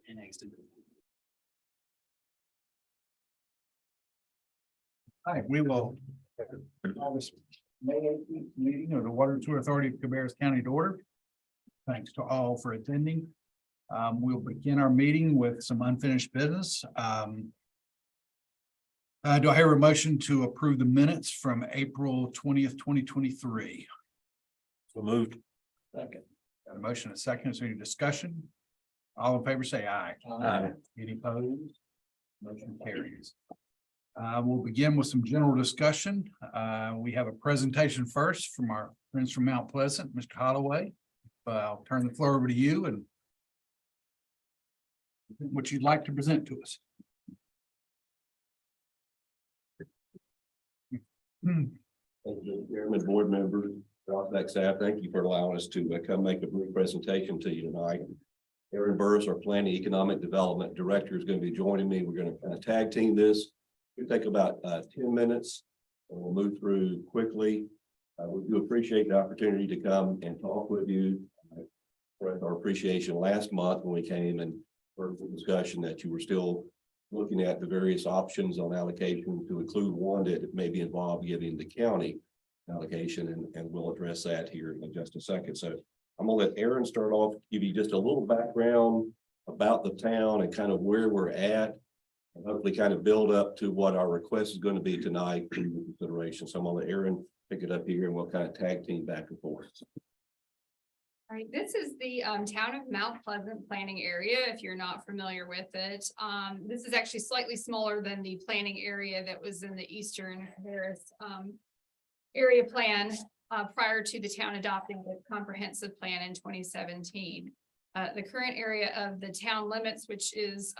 All right, we will call this May 18th meeting of the Water and Sewer Authority of Cabarrus County to order. Thanks to all for attending. We'll begin our meeting with some unfinished business. Do I hear a motion to approve the minutes from April 20th, 2023? So moved. Second. Got a motion, a second. Is there any discussion? All in favor, say aye. Aye. Any opposed? Motion carries. We'll begin with some general discussion. We have a presentation first from our friends from Mount Pleasant, Mr. Holloway. I'll turn the floor over to you and what you'd like to present to us. Thank you, Chairman, board members, WSACC staff. Thank you for allowing us to come make a brief presentation to you tonight. Aaron Burris, our Planning Economic Development Director, is going to be joining me. We're going to kind of tag team this. It'll take about 10 minutes and we'll move through quickly. We do appreciate the opportunity to come and talk with you. Expressed our appreciation last month when we came and heard the discussion that you were still looking at the various options on allocation to include one that may be involved giving the county allocation, and we'll address that here in just a second. So I'm gonna let Aaron start off, give you just a little background about the town and kind of where we're at, and hopefully kind of build up to what our request is going to be tonight for your consideration. So I'm gonna let Aaron pick it up here and we'll kind of tag team back and forth. All right, this is the town of Mount Pleasant planning area, if you're not familiar with it. This is actually slightly smaller than the planning area that was in the Eastern Harris area plan prior to the town adopting the comprehensive plan in 2017. The current area of the town limits, which is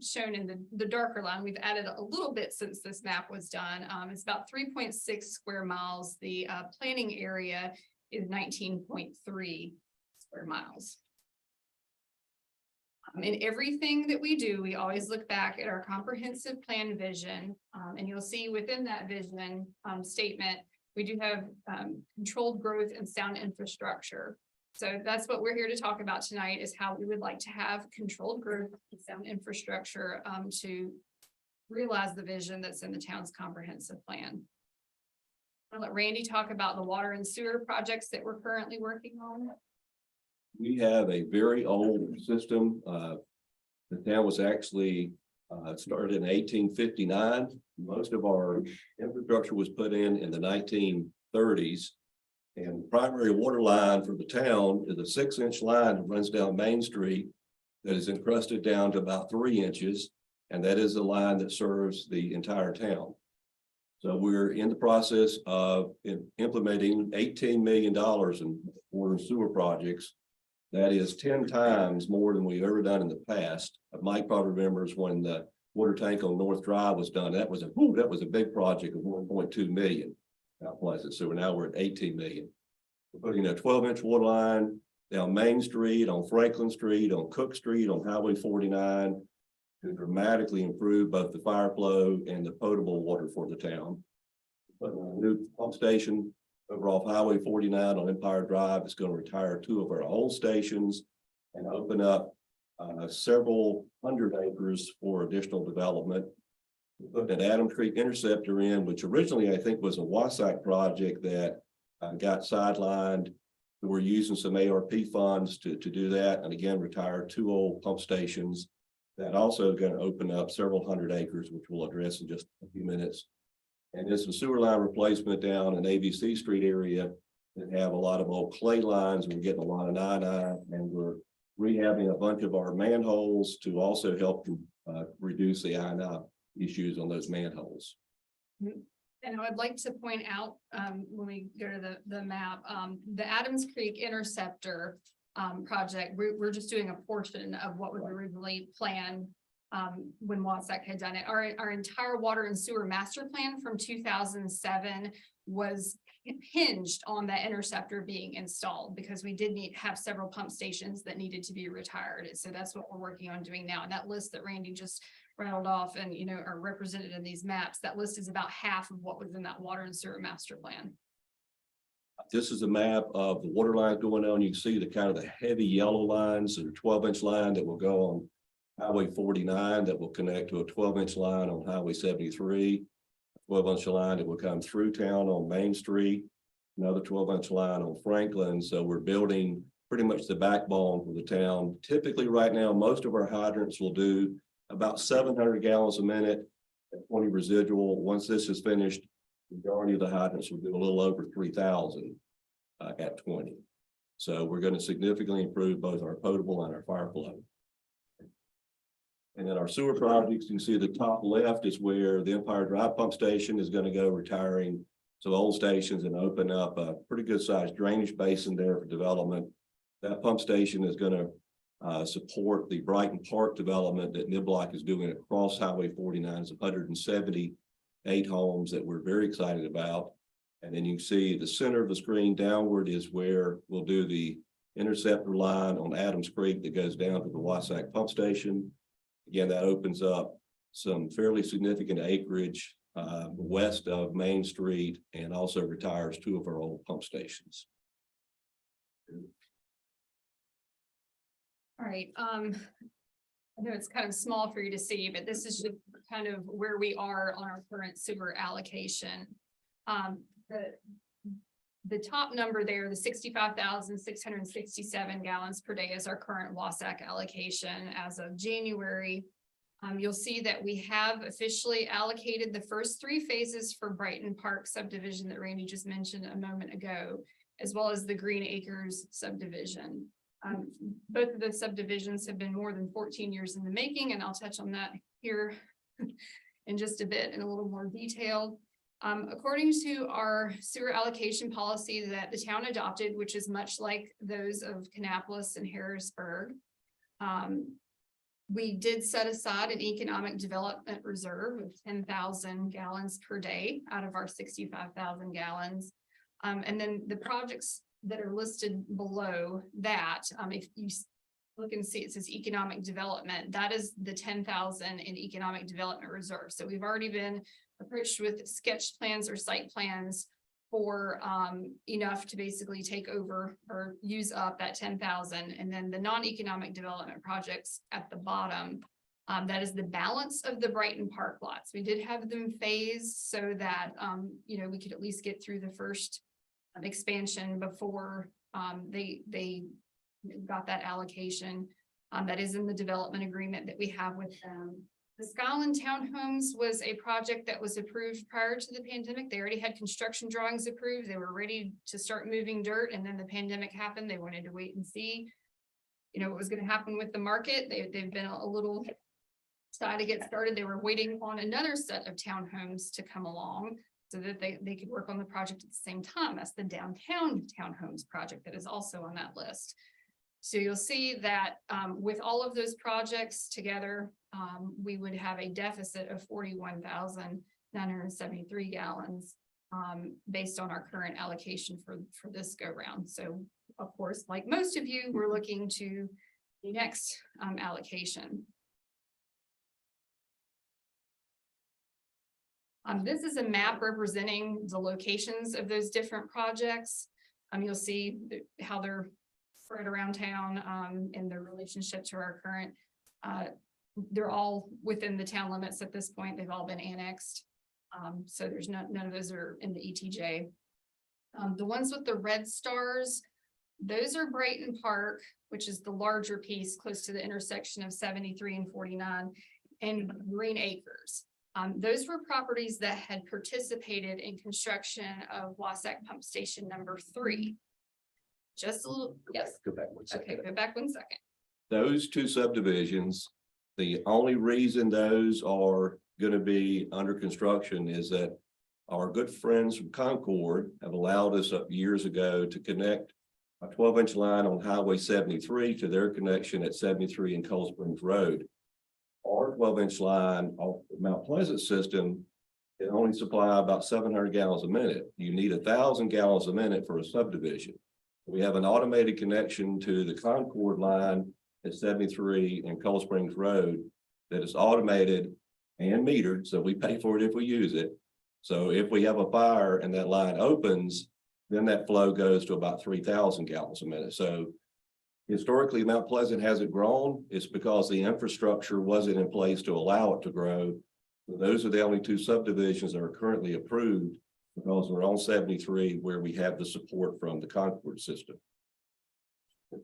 shown in the darker line, we've added a little bit since this map was done. It's about 3.6 square miles. The planning area is 19.3 square miles. In everything that we do, we always look back at our comprehensive plan vision, and you'll see within that vision statement, we do have controlled growth and sound infrastructure. So that's what we're here to talk about tonight, is how we would like to have controlled growth and sound infrastructure to realize the vision that's in the town's comprehensive plan. I'll let Randy talk about the water and sewer projects that we're currently working on. We have a very old system. The town was actually started in 1859. Most of our infrastructure was put in the 1930s. And the primary water line for the town is a 6-inch line that runs down Main Street that is encrusted down to about 3 inches. And that is the line that serves the entire town. So we're in the process of implementing $18 million in water and sewer projects. That is 10 times more than we've ever done in the past. Mike probably remembers when the water tank on North Drive was done. That was a big project of 1.2 million. Mount Pleasant. So we're at 18 million. We're putting a 12-inch water line down Main Street, on Franklin Street, on Cook Street, on Highway 49 to dramatically improve both the fire flow and the potable water for the town. Putting a new pump station over off Highway 49 on Empire Drive. It's going to retire 2 of our old stations and open up several hundred acres for additional development. We put an Adams Creek interceptor in, which originally I think was a WSACC project that got sidelined. We're using some ARP funds to do that, and again retire 2 old pump stations. That also going to open up several hundred acres, which we'll address in just a few minutes. And there's some sewer line replacement down in ABC Street area that have a lot of old clay lines. We're getting a lot of 9-9, and we're rehabbing a bunch of our manholes to also help reduce the I&I issues on those manholes. And I would like to point out when we go to the map, the Adams Creek interceptor project, we're just doing a portion of what was originally planned when WSACC had done it. Our entire water and sewer master plan from 2007 was hinged on that interceptor being installed, because we did have several pump stations that needed to be retired. So that's what we're working on doing now. And that list that Randy just rattled off and, are represented in these maps, that list is about half of what was in that water and sewer master plan. This is a map of the water line going on. You can see the kind of the heavy yellow lines, the 12-inch line that will go on Highway 49 that will connect to a 12-inch line on Highway 73. 12-inch line that will come through town on Main Street, another 12-inch line on Franklin. So we're building pretty much the backbone for the town. Typically right now, most of our hydrants will do about 700 gallons a minute at 20 residual. Once this is finished, the majority of the hydrants will do a little over 3,000 at 20. So we're going to significantly improve both our potable and our fire flow. And then our sewer projects, you can see the top left is where the Empire Drive pump station is going to go, retiring to old stations and open up a pretty good sized drainage basin there for development. That pump station is going to support the Brighton Park development that Niblock is doing across Highway 49. It's 178 homes that we're very excited about. And then you can see the center of the screen downward is where we'll do the interceptor line on Adams Creek that goes down to the WSACC pump station. Again, that opens up some fairly significant acreage west of Main Street and also retires two of our old pump stations. All right, I know it's kind of small for you to see, but this is just kind of where we are on our current sewer allocation. The top number there, the 65,667 gallons per day is our current WSACC allocation as of January. You'll see that we have officially allocated the first three phases for Brighton Park subdivision that Randy just mentioned a moment ago, as well as the Green Acres subdivision. Both of those subdivisions have been more than 14 years in the making, and I'll touch on that here in just a bit in a little more detail. According to our sewer allocation policy that the town adopted, which is much like those of Kannapolis and Harrisburg, we did set aside an economic development reserve of 10,000 gallons per day out of our 65,000 gallons. And then the projects that are listed below that, if you look and see, it says economic development, that is the 10,000 in economic development reserve. So we've already been approached with sketch plans or site plans for enough to basically take over or use up that 10,000. And then the non-economic development projects at the bottom, that is the balance of the Brighton Park lots. We did have them phased so that, you know, we could at least get through the first expansion before they got that allocation. That is in the development agreement that we have with them. The Skyland Townhomes was a project that was approved prior to the pandemic. They already had construction drawings approved. They were ready to start moving dirt, and then the pandemic happened. They wanted to wait and see, you know, what was going to happen with the market. They've been a little shy to get started. They were waiting on another set of townhomes to come along so that they could work on the project at the same time. That's the downtown townhomes project that is also on that list. So you'll see that with all of those projects together, we would have a deficit of 41,973 gallons based on our current allocation for this go round. So of course, like most of you, we're looking to the next allocation. This is a map representing the locations of those different projects. You'll see how they're spread around town in their relationship to our current. They're all within the town limits at this point. They've all been annexed. So there's none of those are in the ETJ. The ones with the red stars, those are Brighton Park, which is the larger piece close to the intersection of 73 and 49, and Green Acres. Those were properties that had participated in construction of WSACC pump station number 3. Just a little, yes. Go back one second. Okay, go back 1 second. Those two subdivisions, the only reason those are going to be under construction is that our good friends from Concord have allowed us up years ago to connect a 12-inch line on Highway 73 to their connection at 73 and Cold Springs Road. Our 12-inch line off the Mount Pleasant system can only supply about 700 gallons a minute. You need 1,000 gallons a minute for a subdivision. We have an automated connection to the Concord line at 73 and Cold Springs Road that is automated and metered, so we pay for it if we use it. So if we have a fire and that line opens, then that flow goes to about 3,000 gallons a minute. So Historically, Mount Pleasant hasn't grown. It's because the infrastructure wasn't in place to allow it to grow. So those are the only two subdivisions that are currently approved because we're on 73 where we have the support from the Concord system. As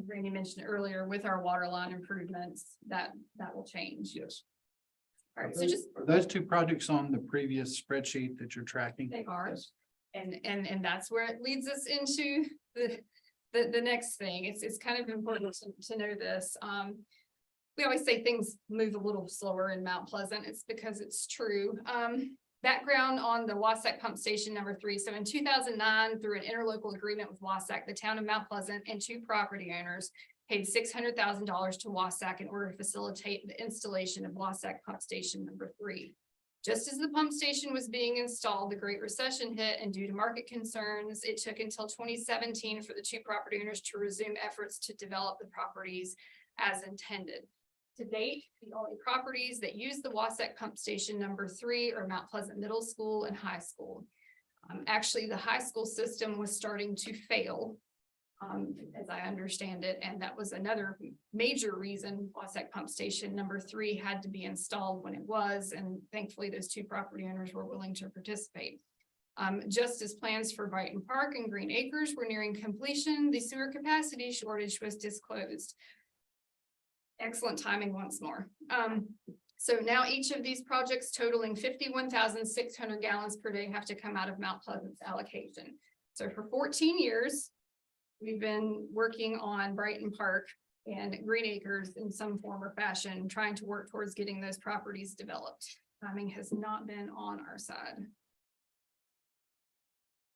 Randy mentioned earlier, with our water line improvements, that will change. Yes. All right, so just, Are those two projects on the previous spreadsheet that you're tracking? they are, and that's where it leads us into the next thing. It's kind of important to know this. We always say things move a little slower in Mount Pleasant. It's because it's true. Background on the WSACC pump station number 3. So in 2009, through an interlocal agreement with WSACC, the town of Mount Pleasant and two property owners paid $600,000 to WSACC in order to facilitate the installation of WSACC pump station number 3. Just as the pump station was being installed, the Great Recession hit, and due to market concerns, it took until 2017 for the two property owners to resume efforts to develop the properties as intended. To date, the only properties that use the WSACC pump station number 3 are Mount Pleasant Middle School and High School. Actually, the high school system was starting to fail, as I understand it, and that was another major reason WSACC pump station number 3 had to be installed when it was, and thankfully those two property owners were willing to participate. Just as plans for Brighton Park and Green Acres were nearing completion, the sewer capacity shortage was disclosed. Excellent timing once more. So now each of these projects totaling 51,600 gallons per day have to come out of Mount Pleasant's allocation. So for 14 years, we've been working on Brighton Park and Green Acres in some form or fashion, trying to work towards getting those properties developed. Timing has not been on our side.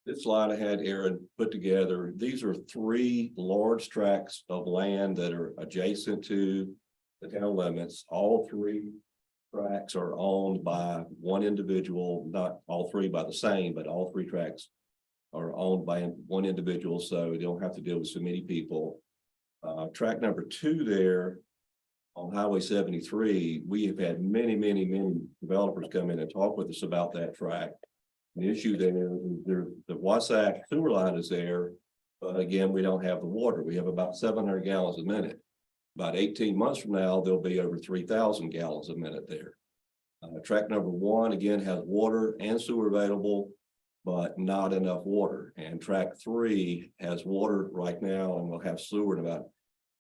This slide I had Aaron put together. These are 3 large tracts of land that are adjacent to the town limits. All 3 tracts are owned by one individual, not all 3 by the same, but all 3 tracts are owned by one individual, so they don't have to deal with so many people. Tract number 2 there on Highway 73, we have had many developers come in and talk with us about that tract. The issue there is the WSACC sewer line is there, but again, we don't have the water. We have about 700 gallons a minute. About 18 months from now, there'll be over 3,000 gallons a minute there. Tract number 1 again has water and sewer available, but not enough water. And tract 3 has water right now and will have sewer in about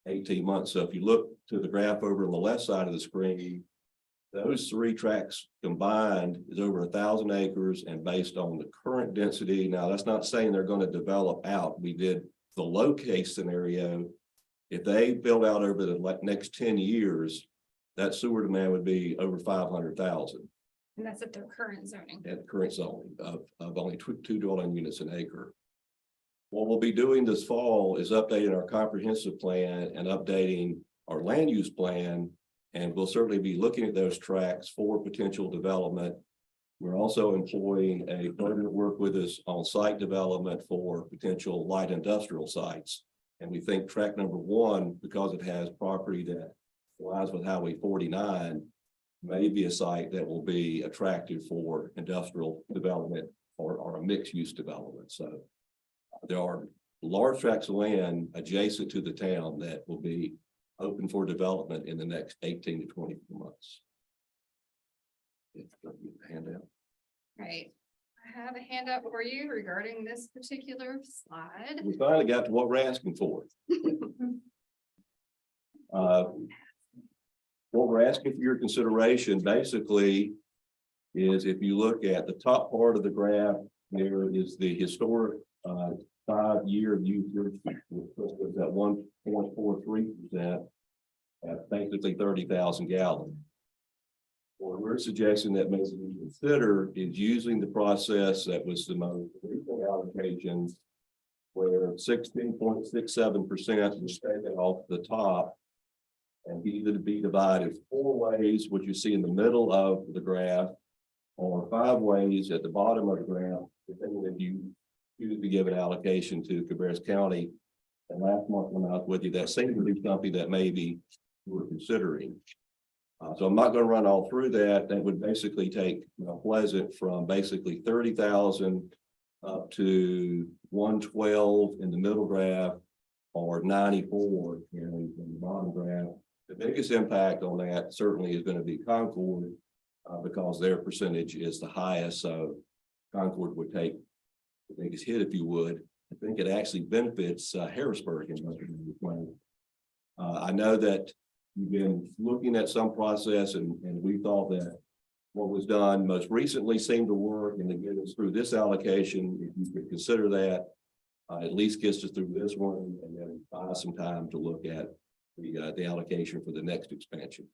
18 months. So if you look to the graph over on the left side of the screen, those 3 tracts combined is over 1,000 acres, and based on the current density. Now, that's not saying they're going to develop out. We did the low case scenario. If they build out over the next 10 years, that sewer demand would be over 500,000. And that's at their current zoning. At current zoning of only 2 dwelling units an acre. What we'll be doing this fall is updating our comprehensive plan and updating our land use plan. And we'll certainly be looking at those tracts for potential development. We're also employing a partner to work with us on site development for potential light industrial sites. And we think tract number 1, because it has property that aligns with Highway 49, may be a site that will be attractive for industrial development or a mixed use development. So there are large tracts of land adjacent to the town that will be open for development in the next 18 to 24 months. Handout. Right. I have a handout for you regarding this particular slide. We finally got to what we're asking for. What we're asking for your consideration basically is, if you look at the top part of the graph, there is the historic 5-year usage, which was at 1.43% at basically 30,000 gallons. What we're suggesting that maybe we consider is using the process that was the most recent allocations, where 16.67% was taken off the top and either to be divided 4 ways, which you see in the middle of the graph, or 5 ways at the bottom of the graph, depending if you choose to give an allocation to Cabarrus County. And last month when I was with you, that seemed to be something that maybe we were considering. So I'm not going to run all through that. That would basically take Mount Pleasant from basically 30,000 up to 112 in the middle graph, or 94 in the bottom graph. The biggest impact on that certainly is going to be Concord, because their percentage is the highest, so Concord would take the biggest hit, if you would. I think it actually benefits Harrisburg in most of the plan. I know that you've been looking at some process, and we thought that what was done most recently seemed to work, and to get us through this allocation, if you could consider that, at least gets us through this one, and then buy some time to look at the allocation for the next expansion.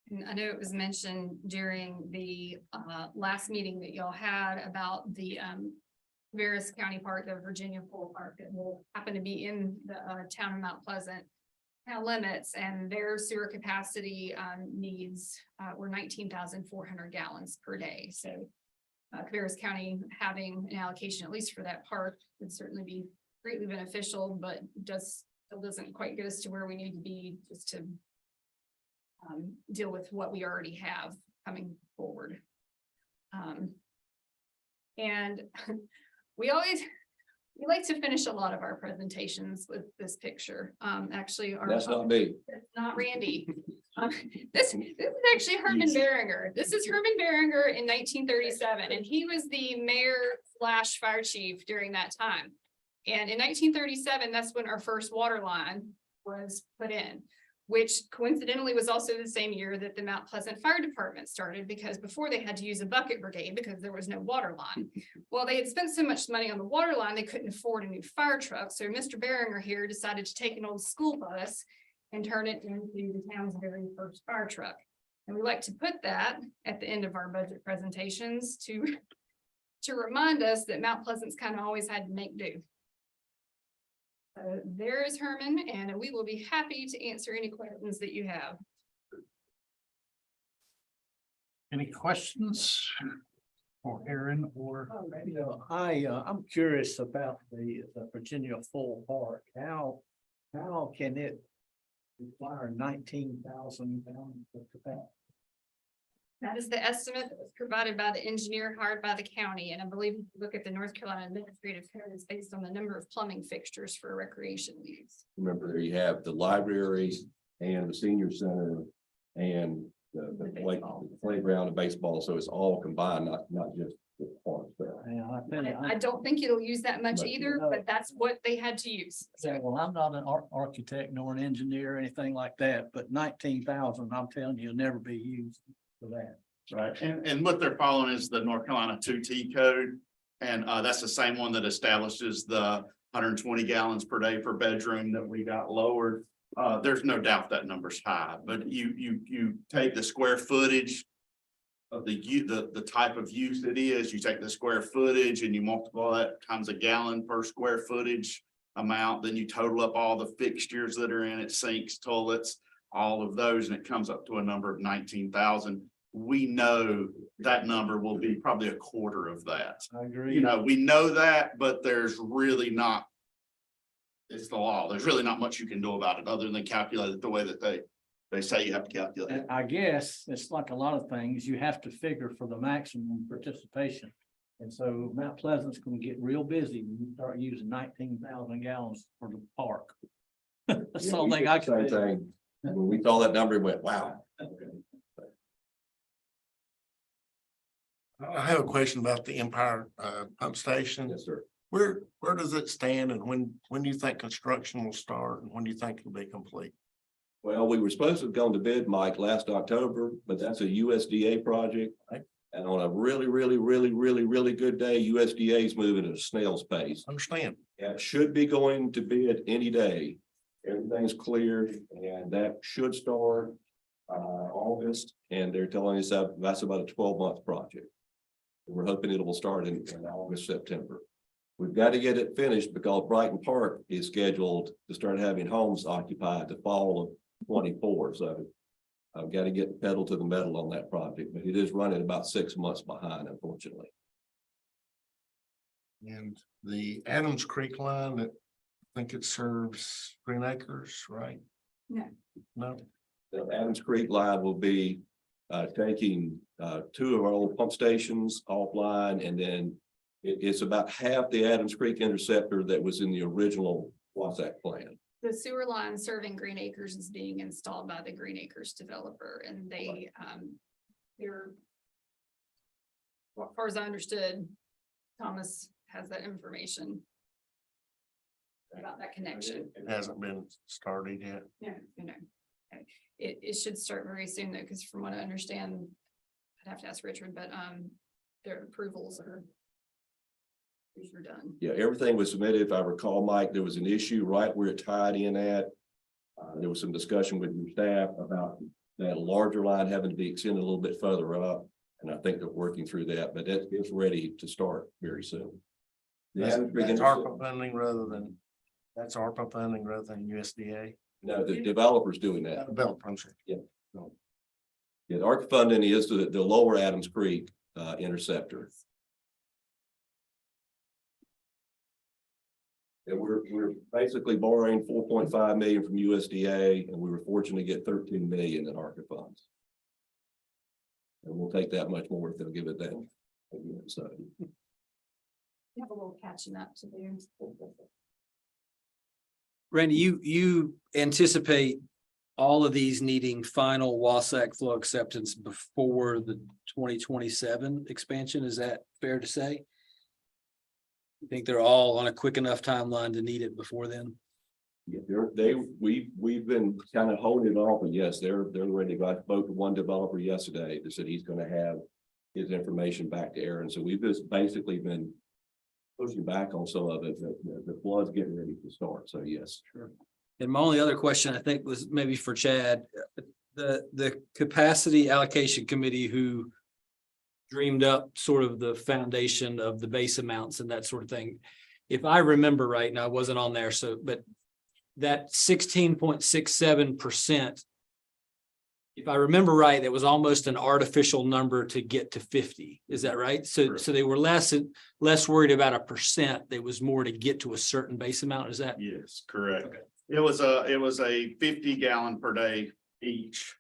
And I know it was mentioned during the last meeting that y'all had about the Veras County Park, the Virginia Pool Park, that will happen to be in the town of Mount Pleasant town limits, and their sewer capacity needs were 19,400 gallons per day. So Veras County having an allocation, at least for that park, would certainly be greatly beneficial, but still doesn't quite get us to where we need to be just to deal with what we already have coming forward. And we like to finish a lot of our presentations with this picture. Actually, That's not me. that's not Randy. This is actually Herman Beringer. This is Herman Beringer in 1937, and he was the mayor / fire chief during that time. And in 1937, that's when our first water line was put in, which coincidentally was also the same year that the Mount Pleasant Fire Department started, because before they had to use a bucket brigade because there was no water line. Well, they had spent so much money on the water line, they couldn't afford a new fire truck. So Mr. Beringer here decided to take an old school bus and turn it into the town's very first fire truck. And we like to put that at the end of our budget presentations to remind us that Mount Pleasant's kind of always had to make do. There is Herman, and we will be happy to answer any questions that you have. Any questions for Aaron or? I'm curious about the Virginia Full Park. How can it require 19,000 gallons of capacity? That is the estimate that was provided by the engineer hired by the county, and I believe if you look at the North Carolina Administrative Code, it's based on the number of plumbing fixtures for recreation use. Remember, there you have the libraries and the senior center and the playground and baseball. So it's all combined, not just the parks. I don't think it'll use that much But, either, but that's what they had to use. Yeah, well, I'm not an architect nor an engineer or anything like that, but 19,000, I'm telling you, will never be used for that. Right, and what they're following is the North Carolina 2T code. And that's the same one that establishes the 120 gallons per day per bedroom that we got lowered. There's no doubt that number's high, but you take the square footage of the type of use it is, you take the square footage and you multiply that times a gallon per square footage amount, then you total up all the fixtures that are in it, sinks, toilets, all of those, and it comes up to a number of 19,000. We know that number will be probably a quarter of that. I agree. You know, we know that, but there's really not, it's the law. There's really not much you can do about it other than calculate it the way that they say you have to calculate it. And I guess it's like a lot of things, you have to figure for the maximum participation. And so Mount Pleasant's gonna get real busy when you start using 19,000 gallons for the park. That's the only thing I can Same do. thing. When we saw that number, we went, wow. I have a question about the Empire pump station. Yes, sir. Where does it stand, and when do you think construction will start, and when do you think it'll be complete? Well, we were supposed to have gone to bid, Mike, last October, but that's a USDA project. Right. And on a really good day, USDA is moving at a snail's pace. Understand? Yeah, it should be going to bid any day. Everything's cleared, and that should start August, and they're telling us that that's about a 12-month project. We're hoping it will start in August, September. We've got to get it finished because Brighton Park is scheduled to start having homes occupied the fall of 24. So I've got to get the pedal to the metal on that project, but it is running about 6 months behind, unfortunately. And the Adams Creek line, that I think it serves Green Acres, right? No. No, The Adams Creek line will be taking 2 of our old pump stations offline, and then it's about half the Adams Creek interceptor that was in the original WSACC plan. The sewer line serving Green Acres is being installed by the Green Acres developer and they're. Well, as far as I understood, Thomas has that information. About that connection. It hasn't been started yet. Yeah, okay. It should start very soon though, because from what I understand, I'd have to ask Richard, but their approvals are. These are done. Yeah, everything was submitted. If I recall, Mike, there was an issue right where it tied in at. There was some discussion with your staff about that larger line having to be extended a little bit further up. And I think they're working through that, but it's ready to start very soon. That's ARPA funding rather than, that's ARPA funding rather than USDA. No, the developer's doing that. Developer, I'm sorry. Yeah, the ARPA funding is the lower Adams Creek interceptor. And we're basically borrowing 4.5 million from USDA, and we were fortunate to get 13 million in ARPA funds. And we'll take that much more if they'll give it that. Again, so. You have a little catching up to do. Randy, you anticipate all of these needing final WSAC flow acceptance before the 2027 expansion. Is that fair to say? You think they're all on a quick enough timeline to need it before then? Yeah, we've been kind of holding it off, but yes, they're ready. I spoke to one developer yesterday that said he's going to have his information back to Aaron. So we've just basically been pushing back on some of it. The flood's getting ready to start. So yes. Sure. And my only other question, I think, was maybe for Chad, the capacity allocation committee who dreamed up sort of the foundation of the base amounts and that sort of thing. If I remember right, and I wasn't on there, so, but that 16.67%, if I remember right, that was almost an artificial number to get to 50. Is that right? So they were less worried about a percent. It was more to get to a certain base amount. Is that? Yes, correct. Okay. It was a 50 gallon per day each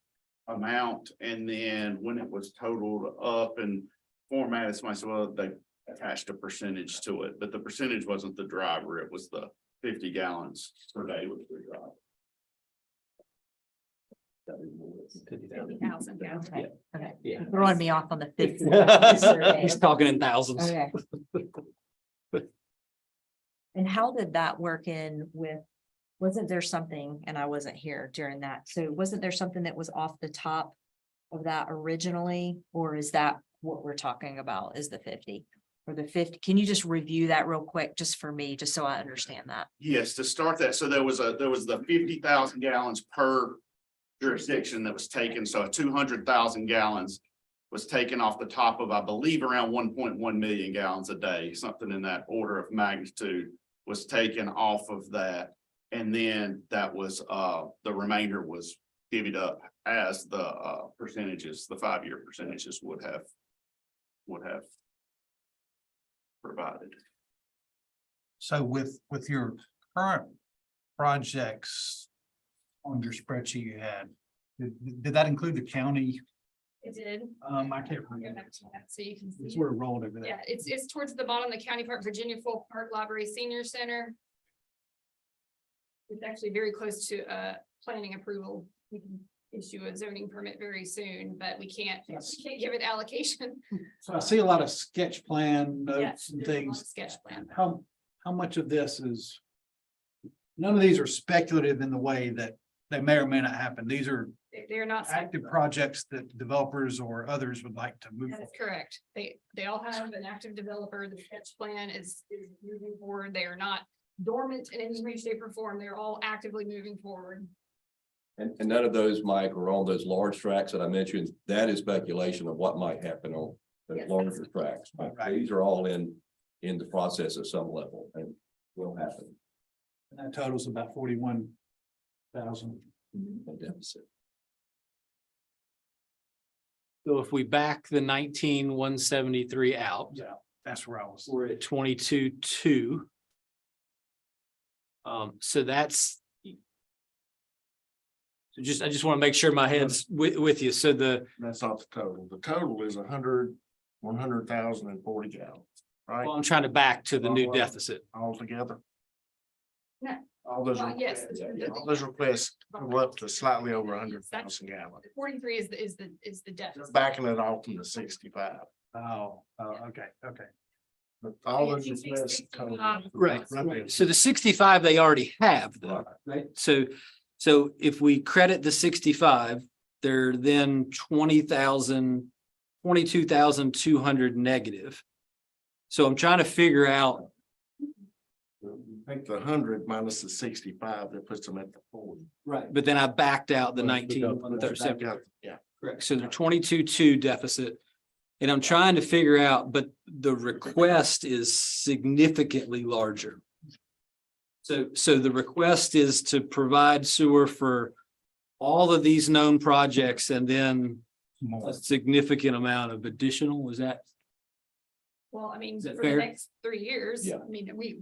amount. And then when it was totaled up and formatted, somebody said, well, they attached a percentage to it, but the percentage wasn't the driver. It was the 50 gallons per day was the driver. 50,000, yeah. Okay, okay. Yeah. Throwing me off on the 50. He's talking in thousands. Okay. And how did that work in with, wasn't there something, and I wasn't here during that, so wasn't there something that was off the top of that originally? Or is that what we're talking about, is the 50? Or the 50, can you just review that real quick, just for me, just so I understand that? Yes, to start that. So there was the 50,000 gallons per jurisdiction that was taken. So 200,000 gallons was taken off the top of, I believe, around 1.1 million gallons a day, something in that order of magnitude was taken off of that. And then that was, the remainder was divvied up as the percentages, the 5-year percentages would have provided. So with your current projects on your spreadsheet you had, did that include the county? It did. I can't I'll go remember. back to that so you can see. It's sort of rolled over Yeah, there. it's towards the bottom, the County Park, Virginia Folk Park Library Senior Center. It's actually very close to planning approval. We can issue a zoning permit very soon, but we can't give it allocation. So I see a lot of sketch plan Yeah, notes and there's a lot of things. Sketch plan. How much of this is? None of these are speculative in the way that they may or may not happen. These are They're not. active projects that developers or others would like to move. That is correct. They all have an active developer. The sketch plan is moving forward. They are not dormant in any way, shape, or form. They're all actively moving forward. And none of those, Mike, are on those large tracks that I mentioned. That is speculation of what might happen on those Yes, larger that's- tracks. But Right. these are all in the process at some level and will happen. That totals about 41,000. A deficit. So if we back the 19,173 out, Yeah, that's where I was. we're at 22,2. So that's. So I just want to make sure my head's with you. So That's not the total. The total is 100,040 gallons, right? well, I'm trying to back to the new deficit. All together. All those, Well, yes. all those requests go up to slightly over 100,000 gallons. 43 is the deficit. Backing it off from the 65. Oh, okay. But all those requests. come- Right. So the 65 they already have though, right? So if we credit the 65, they're then 22,200 negative. So I'm trying to figure out, I think the 100 minus the 65, that puts them at the 40. right, but then I backed out the 19. Yeah. Correct. So they're 22.2 deficit. And I'm trying to figure out, but the request is significantly larger. So the request is to provide sewer for all of these known projects and then a significant amount of additional, is that? Well, I mean, Is for that the fair? next 3 years, Yeah. I mean, we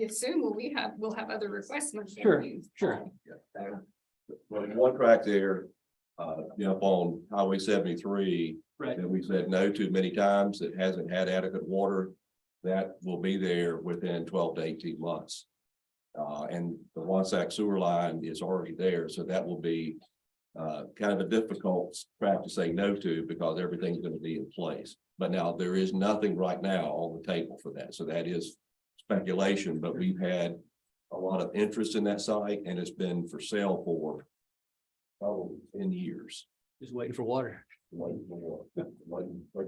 assume we'll have other requests. much Sure, more. sure. So, Well, one track there, up on Highway 73. Right. That we said no to many times, that hasn't had adequate water, that will be there within 12 to 18 months. And the WSACC sewer line is already there, so that will be kind of a difficult track to say no to because everything's going to be in place. But now there is nothing right now on the table for that, so that is speculation, but we've had a lot of interest in that site and it's been for sale for probably 10 years. Just waiting for water. Waiting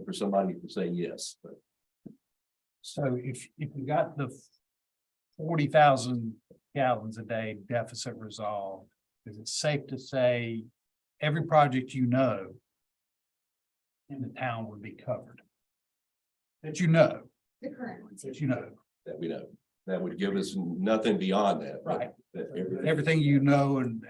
for somebody to say yes, but So if you got the 40,000 gallons a day deficit resolved, is it safe to say every project you know in the town would be covered? That you know, The current ones. that you know, that we know, that would give us nothing beyond that. but Right. that everything you know and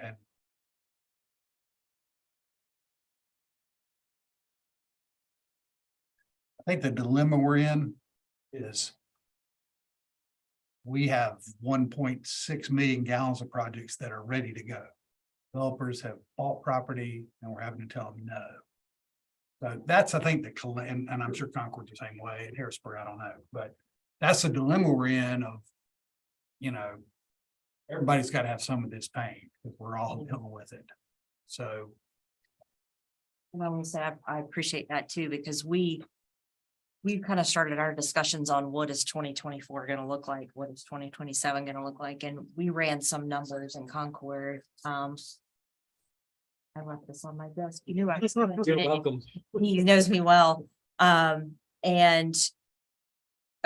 I think the dilemma we're in is we have 1.6 million gallons of projects that are ready to go. Developers have bought property and we're having to tell them no. So that's, I think, and I'm sure Concord's the same way, and Harrisburg, I don't know, but that's the dilemma we're in of, you know, everybody's got to have some of this pain because we're all dealing with it. So And I will say, I appreciate that too, because we've kind of started our discussions on what is 2024 going to look like, what is 2027 going to look like, and we ran some numbers in Concord. I left this on my desk. You knew I was gonna do You're it. welcome. He knows me well. And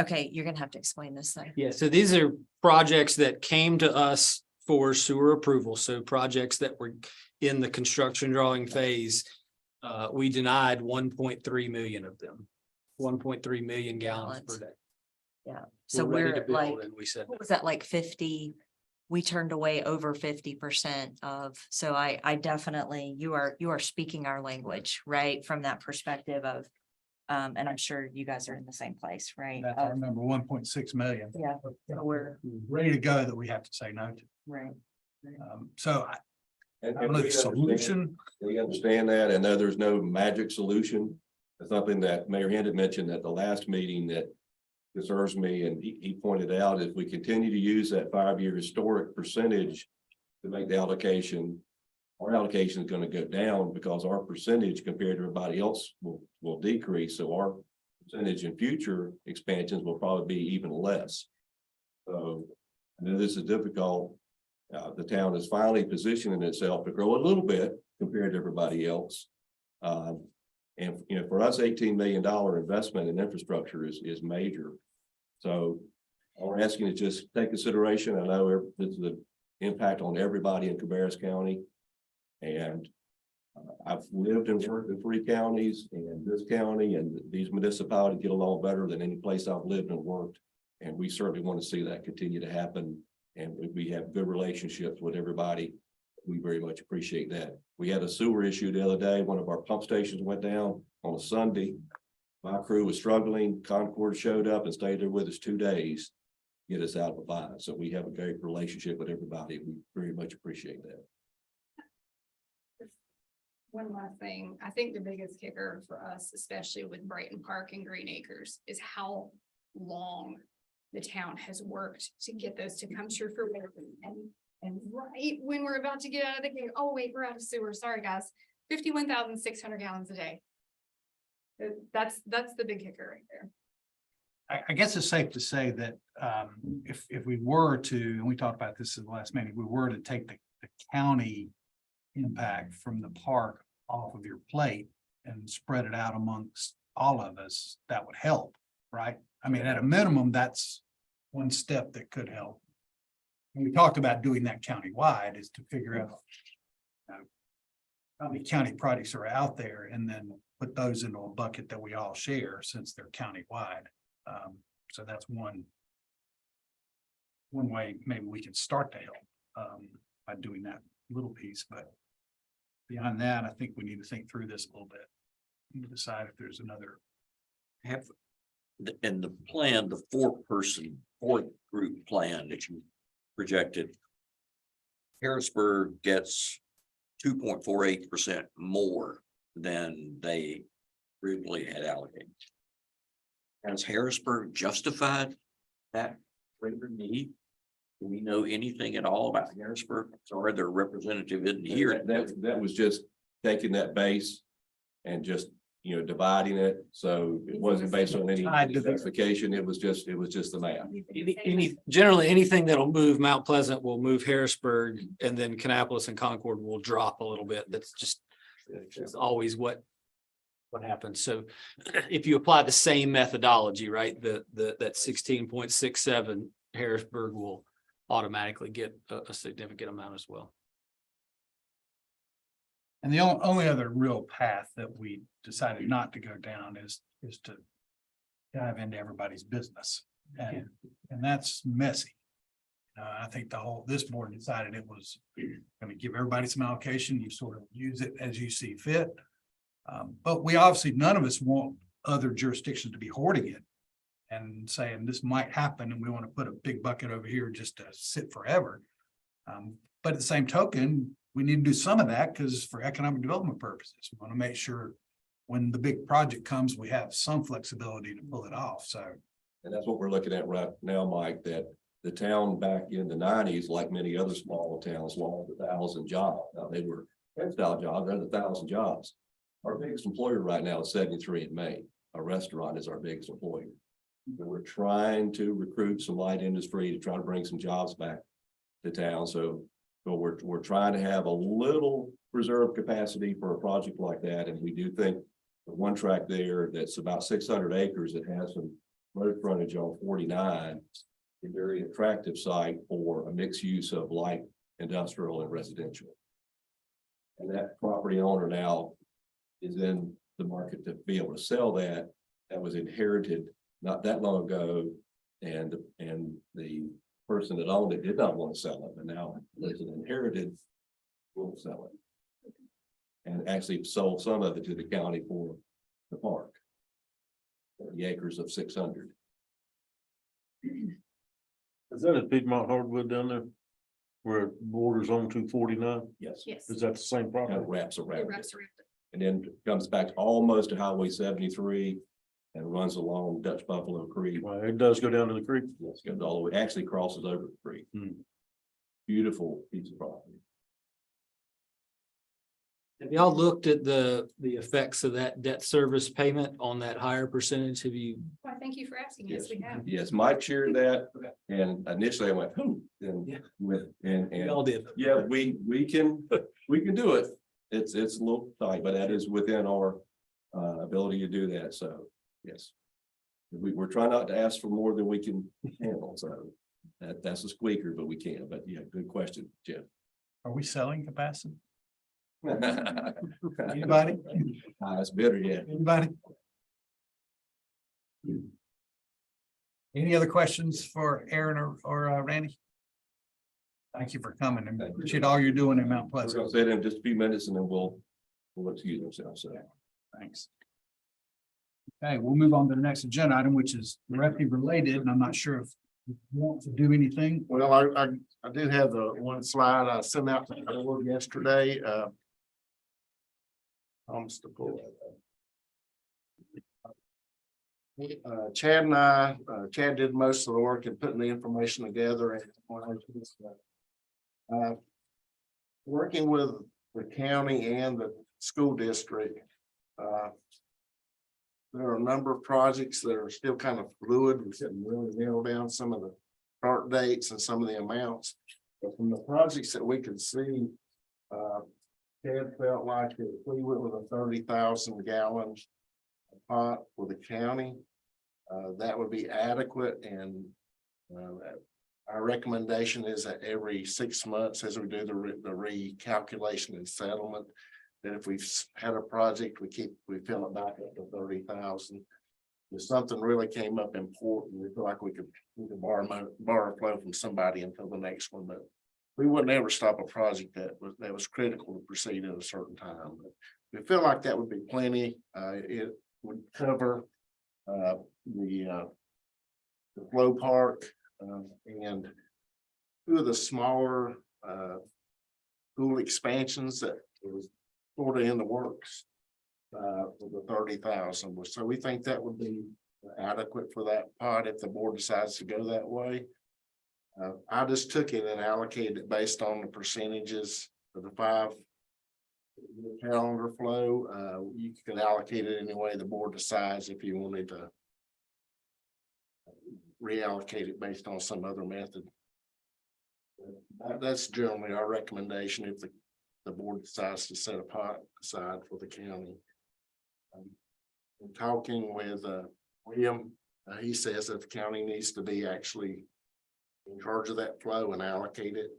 okay, you're gonna have to explain this thing. Yeah, so these are projects that came to us for sewer approval, so projects that were in the construction drawing phase. We denied 1.3 million of them, 1.3 million gallons per day. Yeah, so ready we're to at build, like, and we said, what was that, like 50? We turned away over 50% of, so I definitely, you are speaking our language, right? From that perspective of, and I'm sure you guys are in the same place, right? that's our number 1.6 million. Yeah, so we're, Ready to go that we have to say no to. right. So And I don't know the solution. we understand that, and there's no magic solution. It's something that Mayor Hand had mentioned at the last meeting that concerns me, and he pointed out, if we continue to use that 5-year historic percentage to make the allocation, our allocation is going to go down because our percentage compared to everybody else will decrease. So our percentage in future expansions will probably be even less. So I know this is difficult. The town is finally positioning itself to grow a little bit compared to everybody else. And, you know, for us, $18 million investment in infrastructure is major. So we're asking to just take consideration. I know this is the impact on everybody in Cabarrus County. And I've lived and worked in 3 counties, and this county and these municipalities get along better than any place I've lived and worked. And we certainly want to see that continue to happen. And we have good relationships with everybody. We very much appreciate that. We had a sewer issue the other day. One of our pump stations went down on a Sunday. My crew was struggling. Concord showed up and stayed there with us 2 days, get us out of a bind. So we have a great relationship with everybody. We very much appreciate that. One last thing, I think the biggest kicker for us, especially with Brighton Park and Green Acres, is how long the town has worked to get those to come true for and right when we're about to get out of the gate, oh wait, we're out of sewer, sorry guys, 51,600 gallons a day. That's the big kicker right there. I guess it's safe to say that if we were to, and we talked about this in the last meeting, we were to take the county impact from the park off of your plate and spread it out amongst all of us, that would help, right? I mean, at a minimum, that's one step that could help. And we talked about doing that countywide is to figure out how many county projects are out there and then put those into a bucket that we all share since they're countywide. So that's one way maybe we can start to help by doing that little piece, but beyond that, I think we need to think through this a little bit and decide if there's another. Have in the plan, the fourth group plan that you projected. Harrisburg gets 2.48% more than they originally had allocated. Has Harrisburg justified that greater need? Do we know anything at all about Harrisburg? Or their representative isn't here? That was just taking that base and just, dividing it. So it wasn't based on any specification. It was just the math. Generally, anything that'll move Mount Pleasant will move Harrisburg, and then Kannapolis and Concord will drop a little bit. That's just always what happens. So if you apply the same methodology, right, that 16.67, Harrisburg will automatically get a significant amount as well. And the only other real path that we decided not to go down is to dive into everybody's business. And that's messy. I think this board decided it was going to give everybody some allocation. You sort of use it as you see fit. But we obviously, none of us want other jurisdictions to be hoarding it and saying this might happen and we want to put a big bucket over here just to sit forever. But at the same token, we need to do some of that because for economic development purposes, we want to make sure when the big project comes, we have some flexibility to pull it off. So. And that's what we're looking at right now, Mike, that the town back in the 90s, like many other smaller towns, lost 1,000 jobs. Now they were textile jobs, there's 1,000 jobs. Our biggest employer right now is 73 in May. A restaurant is our biggest employer. And we're trying to recruit some light industry to try to bring some jobs back to town. So we're trying to have a little reserve capacity for a project like that. And we do think the one track there that's about 600 acres that has some road frontage on 49, a very attractive site for a mixed use of light industrial and residential. And that property owner now is in the market to be able to sell that. That was inherited not that long ago. And the person that owned it did not want to sell it, but now there's an inherited will sell it. And actually sold some of it to the county for the park. The acres of 600. Is that at Piedmont Hardwood down there? Where it borders on 249? Yes. Yes. Is that the same Kind property? of wraps It around wraps it. around it. And then comes back almost to Highway 73 and runs along Dutch Buffalo Creek. Well, it does go down to the creek. Yes, goes all the way, actually crosses over the creek. Beautiful piece of property. Have y'all looked at the effects of that debt service payment on that higher percentage? Have you? Why, thank you for asking. Yes, we have. Yes, Mike shared that, and initially I went, and Yeah. and Y'all did. yeah, we can do it. It's a little tight, but that is within our ability to do that. So, yes. We're trying not to ask for more than we can handle. So that's a squeaker, but we can. But yeah, good question, Jeff. Are we selling capacity? Anybody? Anybody? It's better, yeah. Anybody? Any other questions for Aaron or Randy? Thank you for coming and appreciate all you're doing in Mount We're Pleasant. gonna sit in just a few minutes and then we'll excuse ourselves. So. Thanks. Okay, we'll move on to the next agenda item, which is directly related, and I'm not sure if you want to do anything. Well, I do have the one slide I sent out to the board yesterday. I'm just to pull that up. Chad and I, Chad did most of the work in putting the information together and working with the county and the school district. There are a number of projects that are still kind of fluid. We couldn't really nail down some of the start dates and some of the amounts. But from the projects that we could see, Chad felt like if we went with a 30,000 gallon pot for the county, that would be adequate, and our recommendation is that every 6 months, as we do the recalculation and settlement, that if we've had a project, we fill it back up to 30,000. If something really came up important, we feel like we could borrow flow from somebody until the next one, but we wouldn't ever stop a project that was critical to proceed at a certain time. But we feel like that would be plenty. It would cover the flow park and two of the smaller pool expansions that was sort of in the works with the 30,000. So we think that would be adequate for that pot if the board decides to go that way. I just took it and allocated it based on the percentages of the 5 calendar flow. You could allocate it any way the board decides if you wanted to reallocate it based on some other method. That's generally our recommendation if the board decides to set a pot aside for the county. I'm talking with William. He says that the county needs to be actually in charge of that flow and allocate it.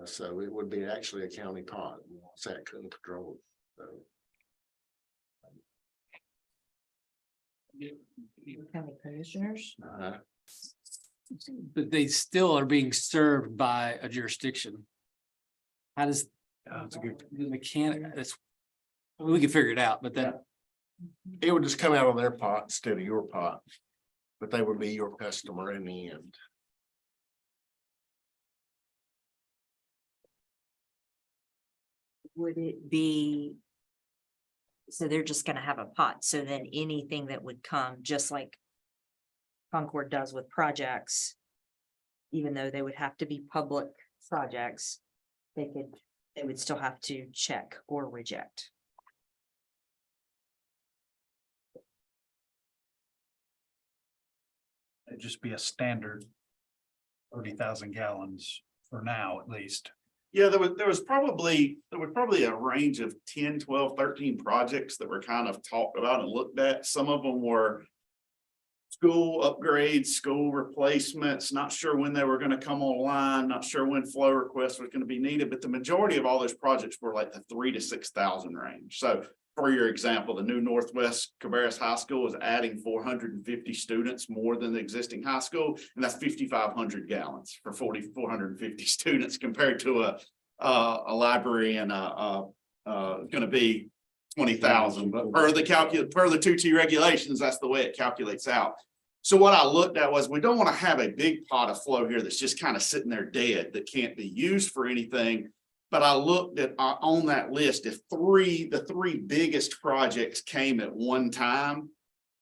So it would be actually a county pot. WSACC couldn't control it. County commissioners. But they still are being served by a jurisdiction. How does, That's a good. the mechanic, that's, I mean, we can figure it out, but that, It would just come out of their pot instead of your pot, but they would be your customer in the end. Would it be? So they're just gonna have a pot, so then anything that would come, just like Concord does with projects, even though they would have to be public projects, they would still have to check or reject. It'd just be a standard 30,000 gallons for now, at least. Yeah, there was probably a range of 10, 12, 13 projects that were kind of talked about and looked at. Some of them were school upgrades, school replacements, not sure when they were going to come online, not sure when flow requests was going to be needed, but the majority of all those projects were like the 3,000 to 6,000 range. So for your example, the new Northwest Cabarrus High School is adding 450 students more than the existing high school, and that's 5,500 gallons for 450 students compared to a library and going to be 20,000. But per the 2T regulations, that's the way it calculates out. So what I looked at was we don't want to have a big pot of flow here that's just kind of sitting there dead that can't be used for anything. But I looked at on that list, if the three biggest projects came at one time,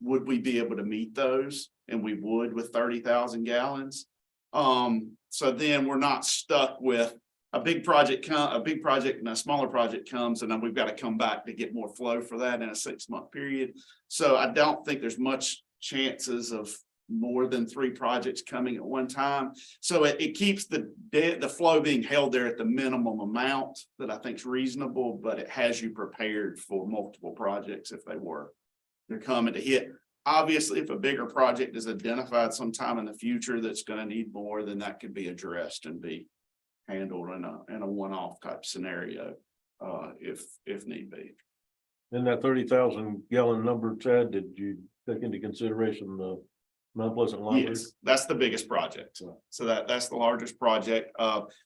would we be able to meet those? And we would with 30,000 gallons. So then we're not stuck with a big project and a smaller project comes, and then we've got to come back to get more flow for that in a 6-month period. So I don't think there's much chances of more than 3 projects coming at one time. So it keeps the flow being held there at the minimum amount that I think is reasonable, but it has you prepared for multiple projects if they're coming to hit. Obviously, if a bigger project is identified sometime in the future that's going to need more, then that could be addressed and be handled in a one-off type scenario if need be. In that 30,000 gallon number, Chad, did you take into consideration the Mount Pleasant Library? Yes, that's the biggest project. So that's the largest project.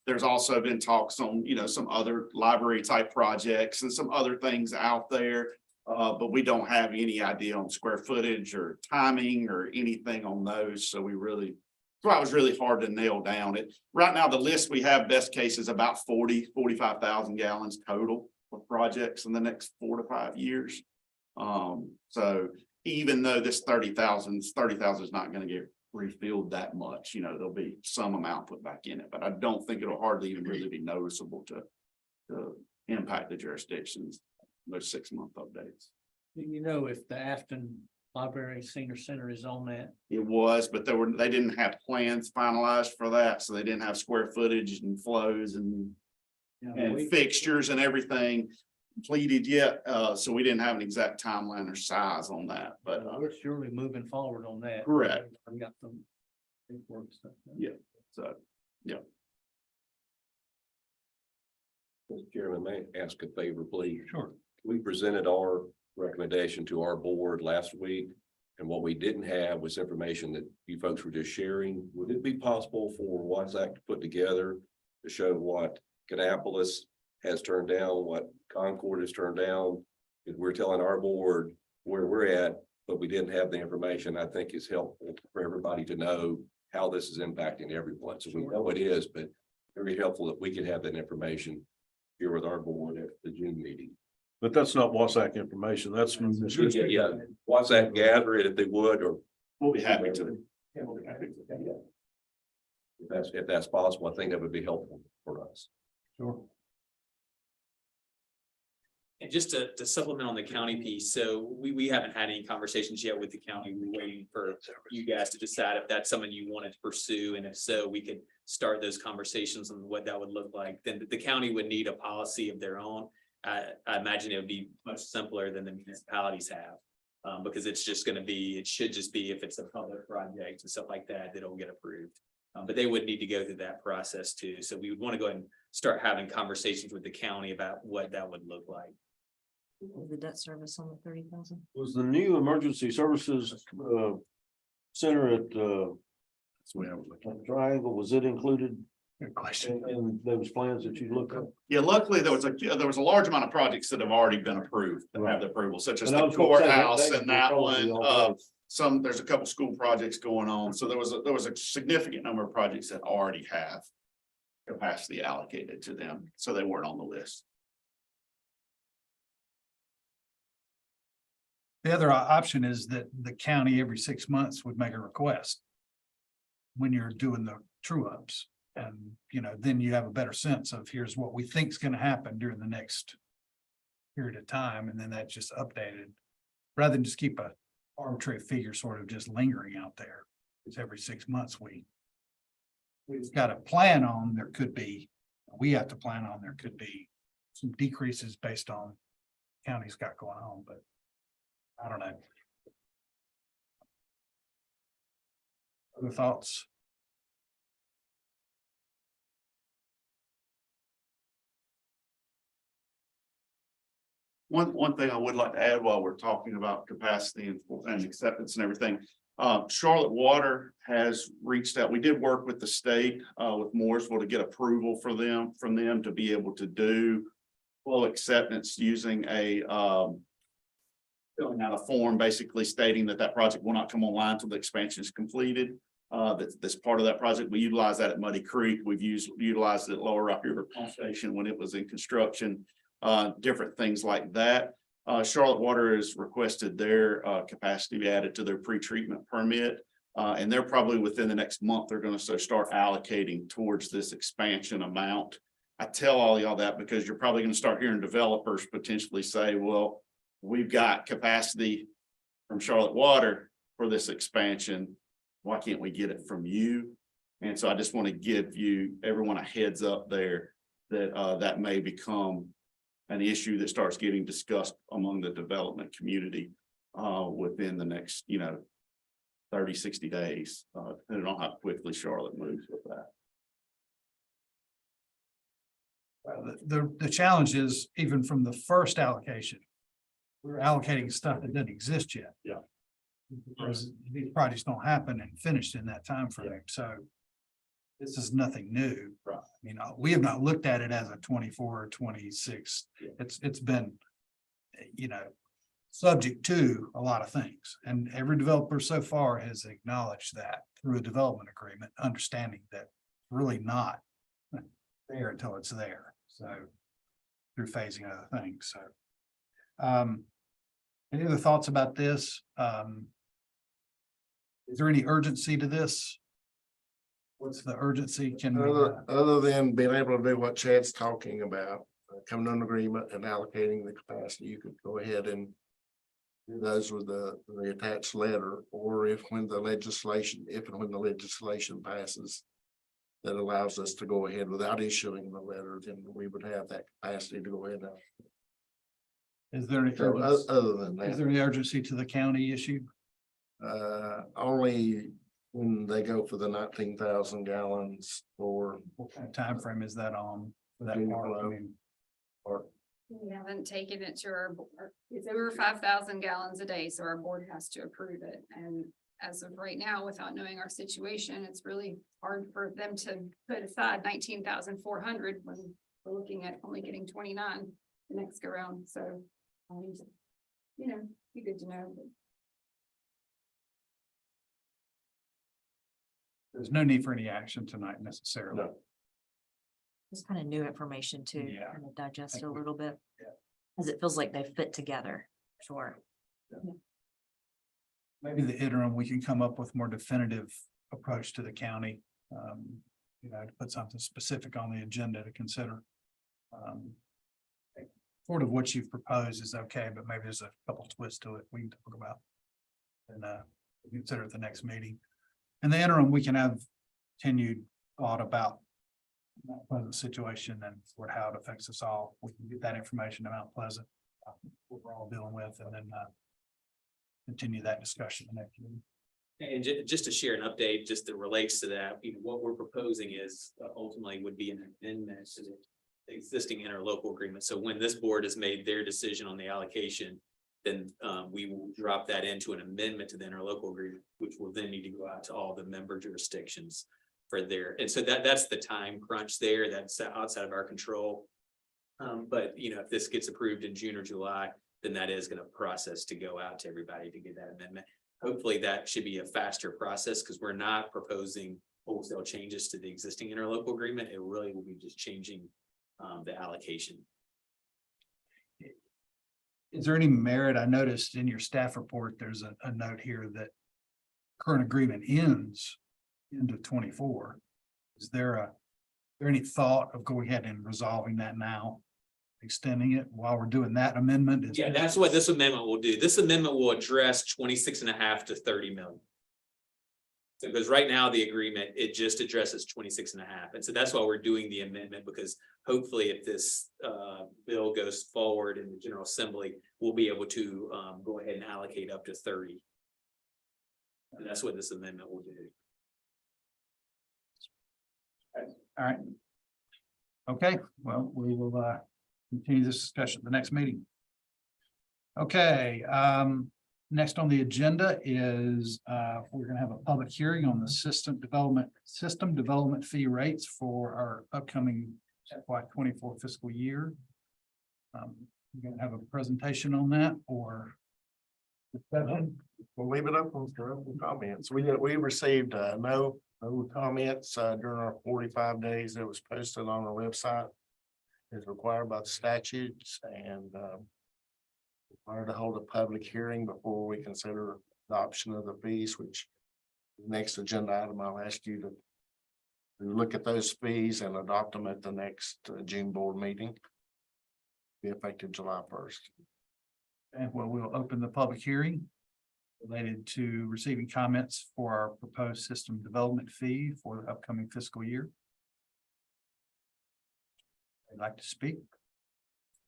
There's also been talks on, some other library type projects and some other things out there. But we don't have any idea on square footage or timing or anything on those. So it was really hard to nail down it. Right now, the list we have best case is about 45,000 gallons total of projects in the next 4 to 5 years. So even though this 30,000 is not gonna get refilled that much, you know, there'll be some amount put back in it, but I don't think it'll hardly even really be noticeable to impact the jurisdictions, those 6-month updates. Do you know if the Afton Library Senior Center is on that? It was, but they didn't have plans finalized for that, so they didn't have square footage and flows and fixtures and everything completed yet, so we didn't have an exact timeline or size on that, but We're surely moving forward on that. Correct. I've got some paperwork stuff. Yeah. so. Mr. Chairman, may I ask a favor, please? Sure. We presented our recommendation to our board last week. And what we didn't have was information that you folks were just sharing. Would it be possible for WSAC to put together to show what Kannapolis has turned down, what Concord has turned down? Because we're telling our board where we're at, but we didn't have the information. I think is helpful for everybody to know how this is impacting everyone. So we know it is, but very helpful if we could have that information here with our board at the June meeting. But that's not WSAC information. That's from the system. Yeah, WSAC gather it if they would, or We'll be happy to. if that's possible, I think that would be helpful for us. Sure. And just to supplement on the county piece, so we haven't had any conversations yet with the county. We're waiting for you guys to decide if that's something you wanted to pursue, and if so, we could start those conversations on what that would look like. Then the county would need a policy of their own. I imagine it would be much simpler than the municipalities have, because it's just gonna be, it should just be if it's a public project and stuff like that, that'll get approved. But they would need to go through that process too. So we would want to go ahead and start having conversations with the county about what that would look like. The debt service on the 30,000. Was the new emergency services center at Triangle, was it included Good question. in those plans that you looked at? Yeah, luckily, there was a large amount of projects that have already been approved, that have the approval, such as And I the was gonna say that courthouse they and that probably one. all There's a couple school projects going on, so there was a significant number of projects that already have capacity allocated to them, so they weren't on the list. The other option is that the county every 6 months would make a request. When you're doing the true ups, and then you have a better sense of here's what we think is going to happen during the next period of time, and then that's just updated. Rather than just keep a arbitrary figure sort of just lingering out there. Because every 6 months we've got to plan on, we have to plan on, there could be some decreases based on counties got going on, but I don't know. Other thoughts? One thing I would like to add while we're talking about capacity and acceptance and everything. Charlotte Water has reached out. We did work with the state, with Mooresville to get approval from them to be able to do full acceptance using filling out a form basically stating that project will not come online until the expansion is completed. That's part of that project. We utilize that at Muddy Creek. We've utilized it at Lower Rock River Pump Station when it was in construction. Different things like that. Charlotte Water has requested their capacity be added to their pre-treatment permit. And they're probably within the next month, they're going to start allocating towards this expansion amount. I tell all y'all that because you're probably going to start hearing developers potentially say, well, we've got capacity from Charlotte Water for this expansion. Why can't we get it from you? And so I just want to give everyone a heads up there that that may become an issue that starts getting discussed among the development community within the next, 30, 60 days, depending on how quickly Charlotte moves with that. The challenge is even from the first allocation, we're allocating stuff that doesn't exist yet. Yeah. Because these projects don't happen and finished in that time frame. So this is nothing new. Right. We have not looked at it as a 24 or 26. It's been, subject to a lot of things. And every developer so far has acknowledged that through a development agreement, understanding that really not there until it's there. So through phasing other things. So Any other thoughts about this? Is there any urgency to this? What's the urgency? Can we, Other than being able to do what Chad's talking about, coming to an agreement and allocating the capacity, you could go ahead and do those with the attached letter, or if when the legislation passes that allows us to go ahead without issuing the letter, then we would have that capacity to go ahead. is there any, So other than is that, there any urgency to the county issue? only when they go for the 19,000 gallons or. What kind of timeframe is that on for that Junior part? I flow. mean, Or We haven't taken it to our board. It's over 5,000 gallons a day, so our board has to approve it. And as of right now, without knowing our situation, it's really hard for them to put aside 19,400 when we're looking at only getting 29 the next go round. So, you know, be good to know. there's no need for any action tonight necessarily. No. It's kind of new information too, Yeah. kind of digest Think it a we- little bit. yeah. Cause it feels like they fit together, sure. Maybe the interim, we can come up with more definitive approach to the county. You know, to put something specific on the agenda to consider. Sort of what you've proposed is okay, but maybe there's a couple twists to it we can talk about. And consider at the next meeting. In the interim, we can have continued thought about Mount Pleasant situation and how it affects us all. We can get that information to Mount Pleasant, what we're all dealing with, and then continue that discussion the next meeting. And just to share an update, just that relates to that, you know, what we're proposing is ultimately would be an amendment to the existing interlocal agreement. So when this board has made their decision on the allocation, then we will drop that into an amendment to the interlocal agreement, which will then need to go out to all the member jurisdictions for their, and so that's the time crunch there. That's outside of our control. But you know, if this gets approved in June or July, then that is going to process to go out to everybody to get that amendment. Hopefully that should be a faster process because we're not proposing wholesale changes to the existing interlocal agreement. It really will be just changing the allocation. Is there any merit? I noticed in your staff report, there's a note here that current agreement ends into 24. Is there any thought of going ahead and resolving that now? Extending it while we're doing that amendment? Yeah, that's what this amendment will do. This amendment will address 26.5 to 30 million. So because right now the agreement, it just addresses 26.5. And so that's why we're doing the amendment, because hopefully if this bill goes forward in the General Assembly, we'll be able to go ahead and allocate up to 30. And that's what this amendment will do. All right. Okay, well, we will continue this discussion at the next meeting. Okay, next on the agenda is we're gonna have a public hearing on the system development fee rates for our upcoming FY 24 fiscal year. You're gonna have a presentation on that or? discussion? We'll leave it open for open comments. We received no comments during our 45 days that was posted on our website. Is required by the statutes and required to hold a public hearing before we consider adoption of the fees, which next agenda item, I'll ask you to look at those fees and adopt them at the next June board meeting. Be effective July 1st. And we'll open the public hearing related to receiving comments for our proposed system development fee for the upcoming fiscal year. I'd like to speak.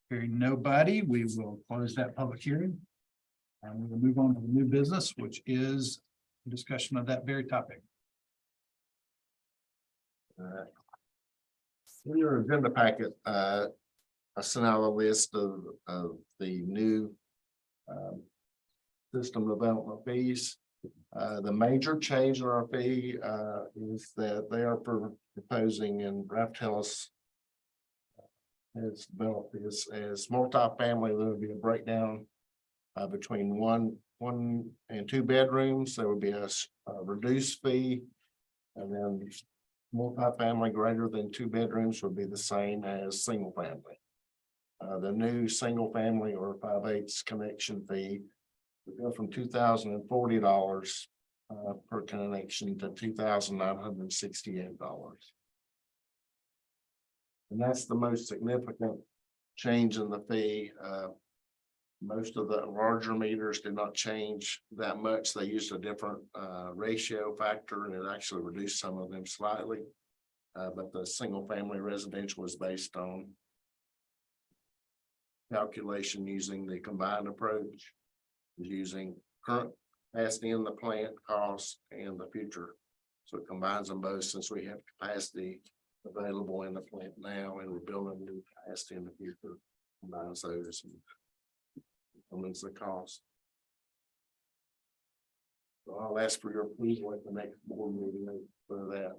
Hearing nobody, we will close that public hearing. And we will move on to the new business, which is a discussion of that very topic. In your agenda packet, I sent out a list of the new system development fees. The major change in our fee is that they are proposing, and Ralph Tellis has developed this as multifamily. There will be a breakdown between one and two bedrooms. There would be a reduced fee, and then multifamily greater than two bedrooms would be the same as single family. The new single family or 5/8 connection fee would go from $2,040 per connection to $2,968. And that's the most significant change in the fee. Most of the larger meters did not change that much. They used a different ratio factor and it actually reduced some of them slightly. But the single family residential was based on calculation using the combined approach, using current capacity in the plant cost and the future. So it combines them both since we have capacity available in the plant now and we're building new capacity in the future. Combines those and determines the cost. So I'll ask for your approval at the next board meeting for that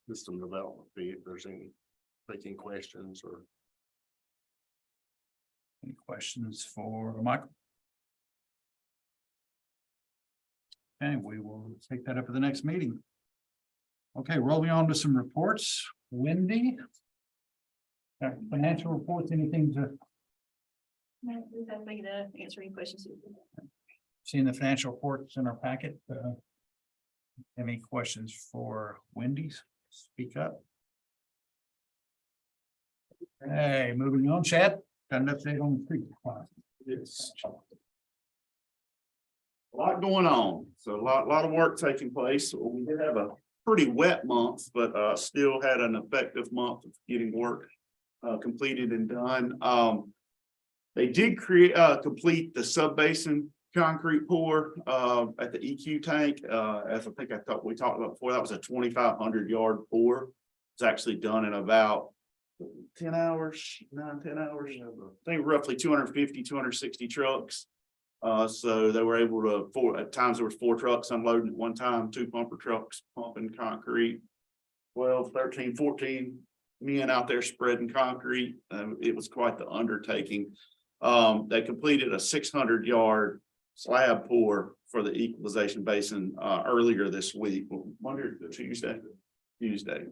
system development fee, if there's any taking questions or. Any questions for Michael? Okay, we will take that up at the next meeting. Okay, rolling on to some reports. Wendy? Financial reports, anything to Answer any questions. see in the financial reports in our packet? Any questions for Wendy's? Speak up. Hey, moving on, Chad, got an update on the creek. Yes. A lot going on, so a lot of work taking place. We did have a pretty wet month, but still had an effective month of getting work completed and done. They did complete the sub-basin concrete pour at the EQ tank. As I think we talked about before, that was a 2,500 yard pour. It's actually done in about 10 hours, 9-10 hours. I think roughly 250, 260 trucks. So they were able to, at times there was 4 trucks unloading at one time, 2 pumper trucks pumping concrete. 12, 13, 14 men out there spreading concrete. It was quite the undertaking. They completed a 600 yard slab pour for the equalization basin earlier this week, Monday or Tuesday.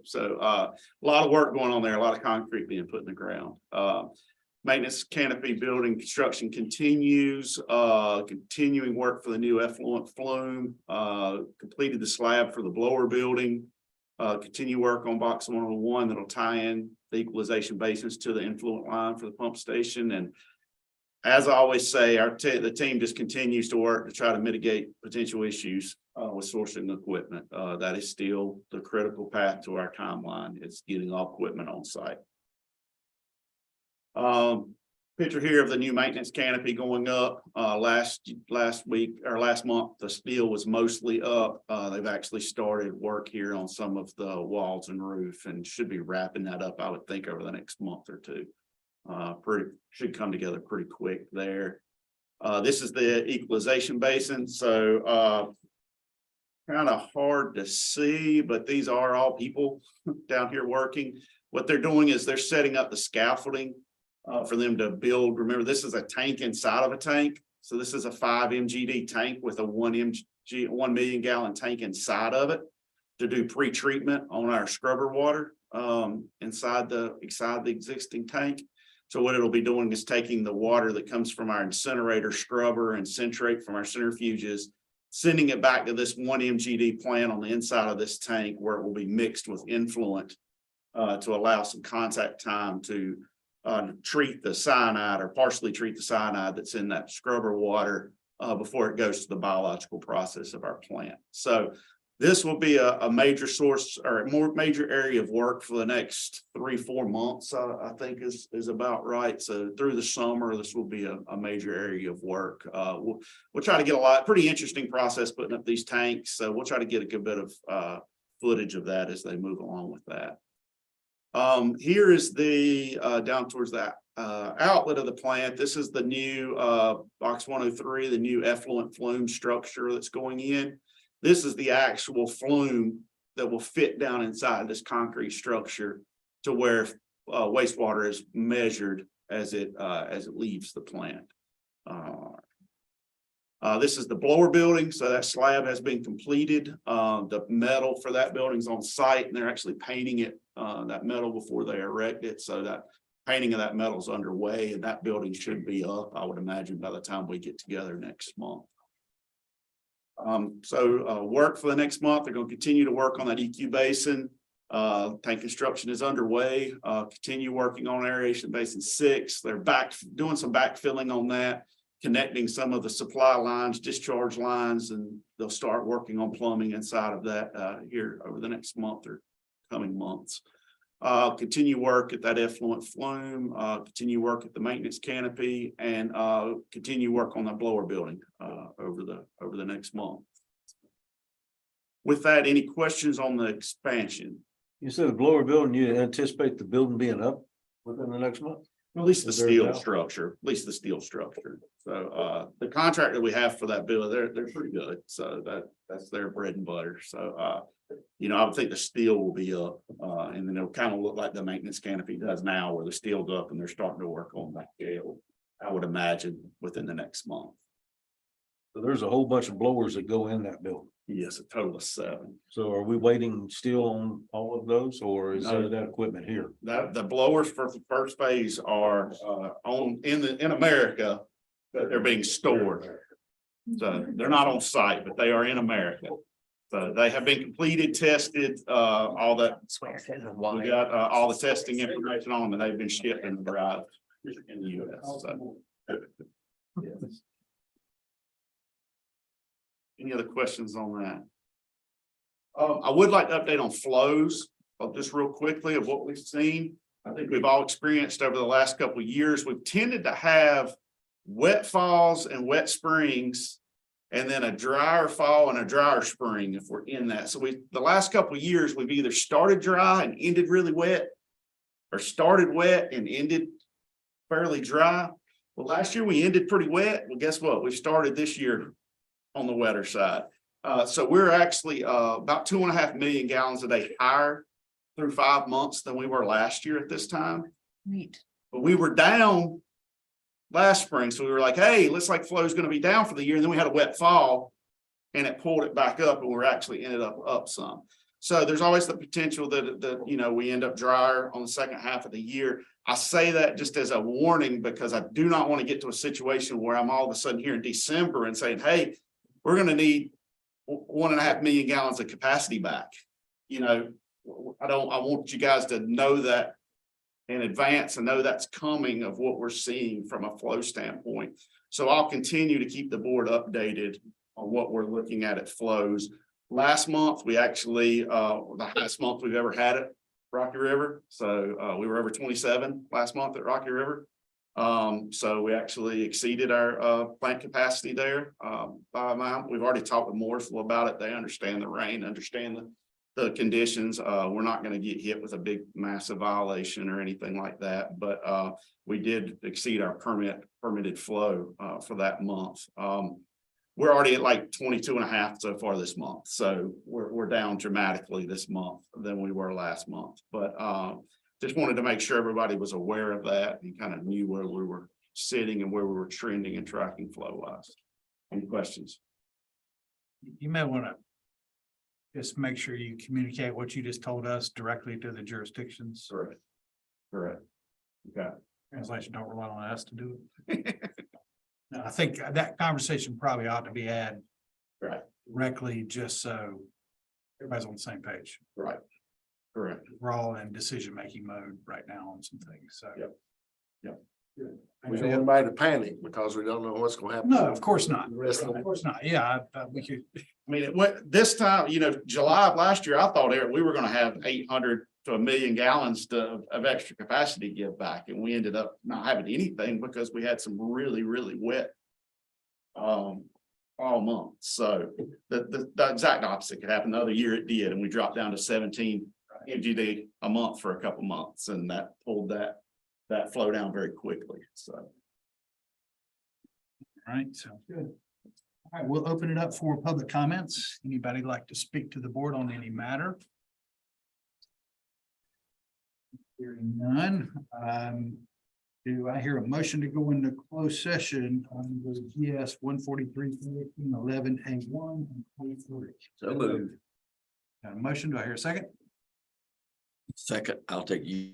So a lot of work going on there, a lot of concrete being put in the ground. Maintenance canopy building construction continues, continuing work for the new effluent flume, completed the slab for the blower building, continue work on box 101 that'll tie in the equalization basins to the influent line for the pump station. And as I always say, the team just continues to work to try to mitigate potential issues with sourcing equipment. That is still the critical path to our timeline. It's getting all equipment on site. Picture here of the new maintenance canopy going up. Last week or last month, the steel was mostly up. They've actually started work here on some of the walls and roof and should be wrapping that up, I would think, over the next month or two. Should come together pretty quick there. This is the equalization basin, so kind of hard to see, but these are all people down here working. What they're doing is they're setting up the scaffolding for them to build. Remember, this is a tank inside of a tank. So this is a 5 MGD tank with a 1 million gallon tank inside of it to do pre-treatment on our scrubber water inside the existing tank. So what it'll be doing is taking the water that comes from our incinerator scrubber and centrate from our centrifuges, sending it back to this 1 MGD plant on the inside of this tank where it will be mixed with influent to allow some contact time to treat the cyanide or partially treat the cyanide that's in that scrubber water before it goes to the biological process of our plant. So this will be a major source or a more major area of work for the next 3-4 months, I think is about right. So through the summer, this will be a major area of work. We'll try to get pretty interesting process putting up these tanks. So we'll try to get a good bit of footage of that as they move along with that. Here is the down towards that outlet of the plant. This is the new box 103, the new effluent flume structure that's going in. This is the actual flume that will fit down inside this concrete structure to where wastewater is measured as it leaves the plant. This is the blower building. So that slab has been completed. The metal for that building is on site and they're actually painting it, that metal before they erect it. So that painting of that metal is underway and that building should be up, I would imagine, by the time we get together next month. Work for the next month, they're gonna continue to work on that EQ basin. Tank construction is underway, continue working on aeration basin 6. They're doing some backfilling on that, connecting some of the supply lines, discharge lines, and they'll start working on plumbing inside of that here over the next month or coming months. Continue work at that effluent flume, continue work at the maintenance canopy, and continue work on the blower building over the next month. With that, any questions on the expansion? You said the blower building, you anticipate the building being up within the next month? At least the Is there a steel doubt? structure, at least the steel structure. So the contract that we have for that building, they're pretty good. So that's their bread and butter. So you know, I would think the steel will be up, and then it'll kind of look like the maintenance canopy does now, where the steel's up and they're starting to work on that scale. I would imagine within the next month. So there's a whole bunch of blowers that go in that building. Yes, a total of 7. So are we waiting still on all of those, or is No. that equipment here? That the blowers for the first phase are in America, but they're being stored. So they're not on site, but they are in America. So they have been completed, tested, all that. We got all the testing information on them, and they've been shipped and arrived in the US. So. Yes. Any other questions on that? I would like to update on flows, just real quickly of what we've seen. I think we've all experienced over the last couple of years, we've tended to have wet falls and wet springs, and then a drier fall and a drier spring if we're in that. So the last couple of years, we've either started dry and ended really wet, or started wet and ended fairly dry. Well, last year we ended pretty wet. Well, guess what? We started this year on the wetter side. So we're actually about 2.5 million gallons a day higher through 5 months than we were last year at this time. Neat. But we were down last spring. So we were like, hey, looks like flow is going to be down for the year. And then we had a wet fall and it pulled it back up, and we're actually ended up some. So there's always the potential that you know, we end up drier on the second half of the year. I say that just as a warning, because I do not want to get to a situation where I'm all of a sudden here in December and saying, hey, we're going to need 1.5 million gallons of capacity back. You know, I want you guys to know that in advance and know that's coming of what we're seeing from a flow standpoint. So I'll continue to keep the board updated on what we're looking at flows. Last month, we actually, the highest month we've ever had at Rocky River. So we were over 27 last month at Rocky River. So we actually exceeded our plant capacity there by amount. We've already talked with Mooresville about it. They understand the rain, understand the conditions. We're not going to get hit with a big massive violation or anything like that, but we did exceed our permitted flow for that month. We're already at like 22.5 so far this month. So we're down dramatically this month than we were last month, but just wanted to make sure everybody was aware of that and kind of knew where we were sitting and where we were trending and tracking flow wise. Any questions? You may want to just make sure you communicate what you just told us directly to the jurisdictions. Correct. Correct. Okay. Translation, don't rely on us to do it. No, I think that conversation probably ought to be had Right. directly, just so everybody's on the same page. Right. Correct. We're all in decision-making mode right now on some things, so. Yep. Yep. Good. We don't want anybody to panic because we don't know what's gonna happen. No, of course not. The rest of Of course not. Yeah, we could, I mean, it went this time, you know, July of last year, I thought, Eric, we were gonna have 800 to 1 million gallons of extra capacity give back, and we ended up not having anything because we had some really, really wet all month. So the exact opposite could happen. The other year it did, and we dropped down to 17 MGD a month for a couple months, and that pulled that flow down very quickly. So. all right, sounds good. All right, we'll open it up for public comments. Anybody like to speak to the board on any matter? Hearing none. Do I hear a motion to go into closed session on the GS 143-11A1 and 23? So moved. Got a motion? Do I hear a second? Second, I'll take you.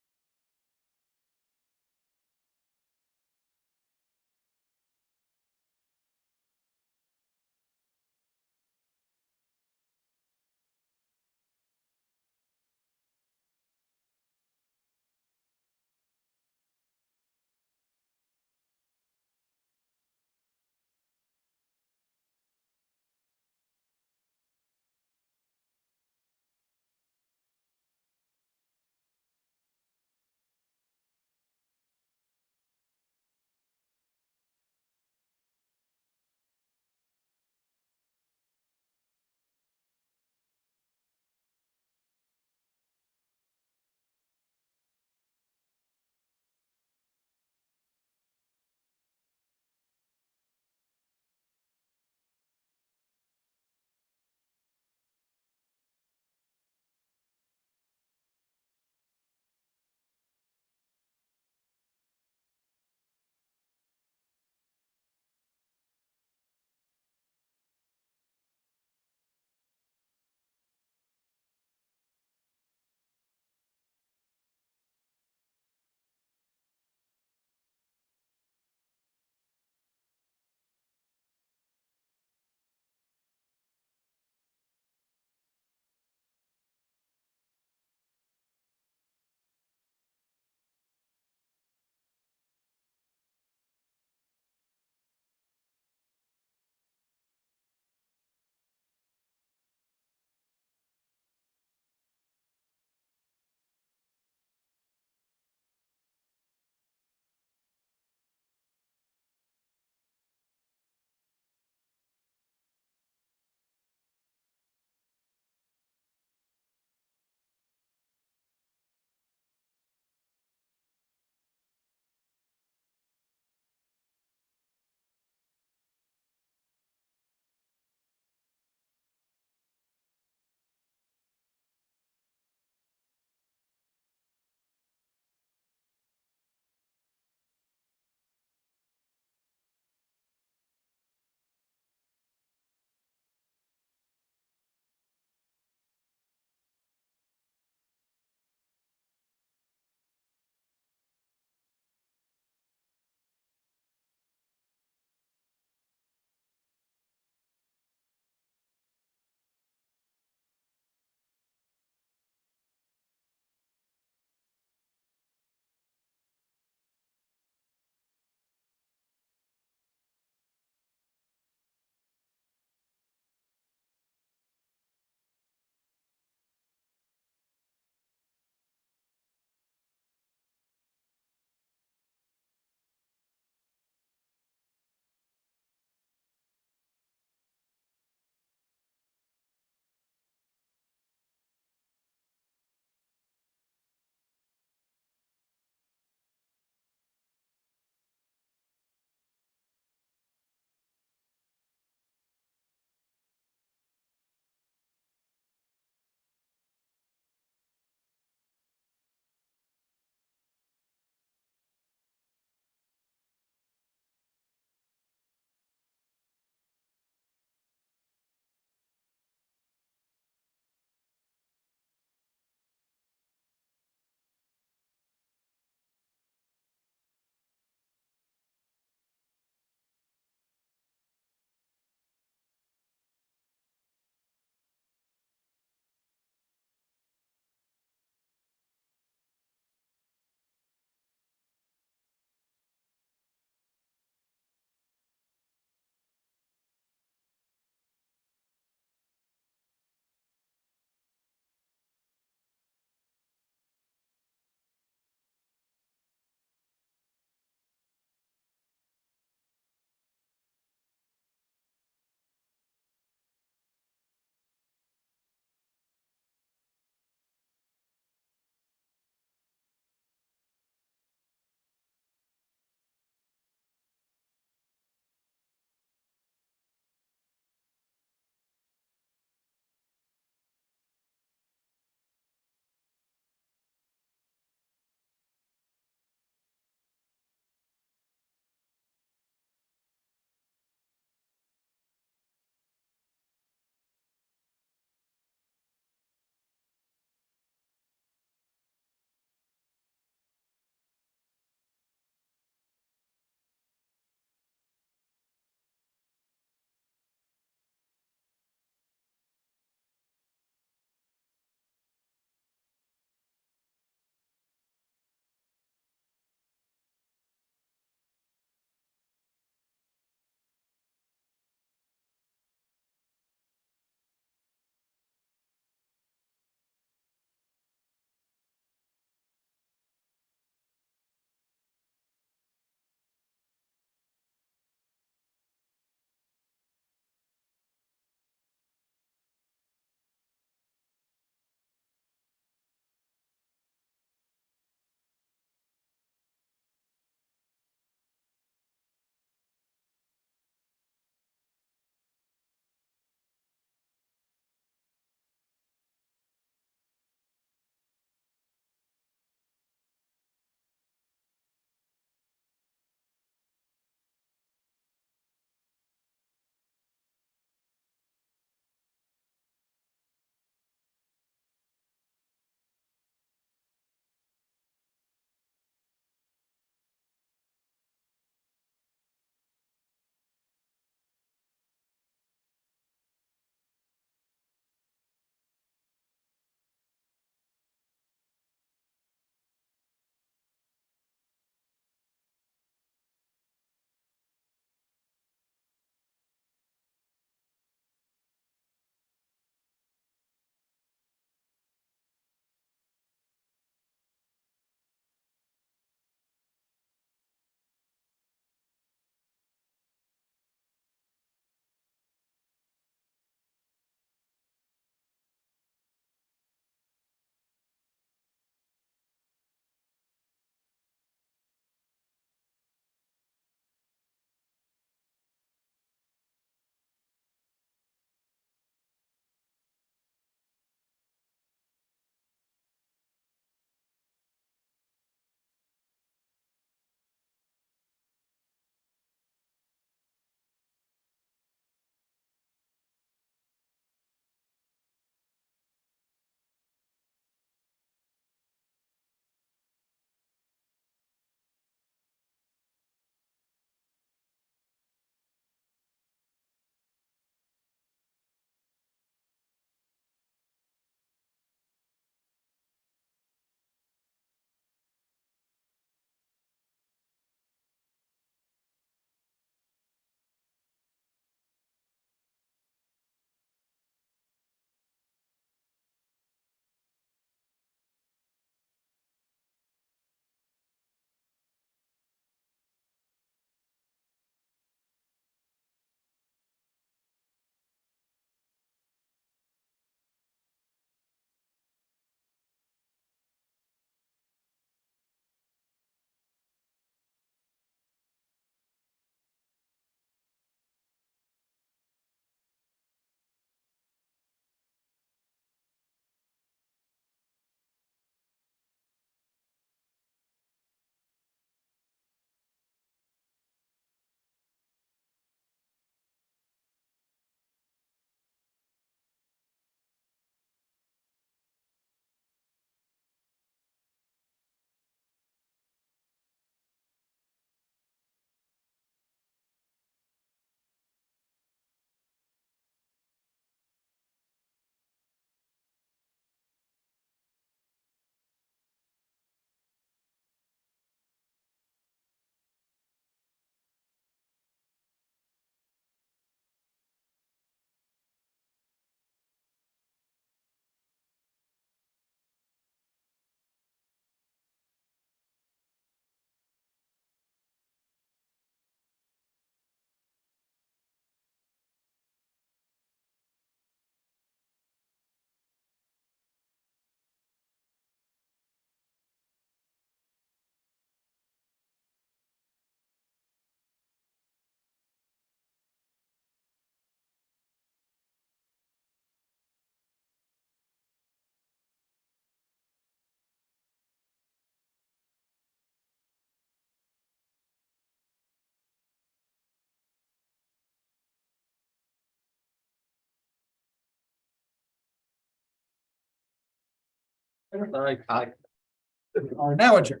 Are now adjourned.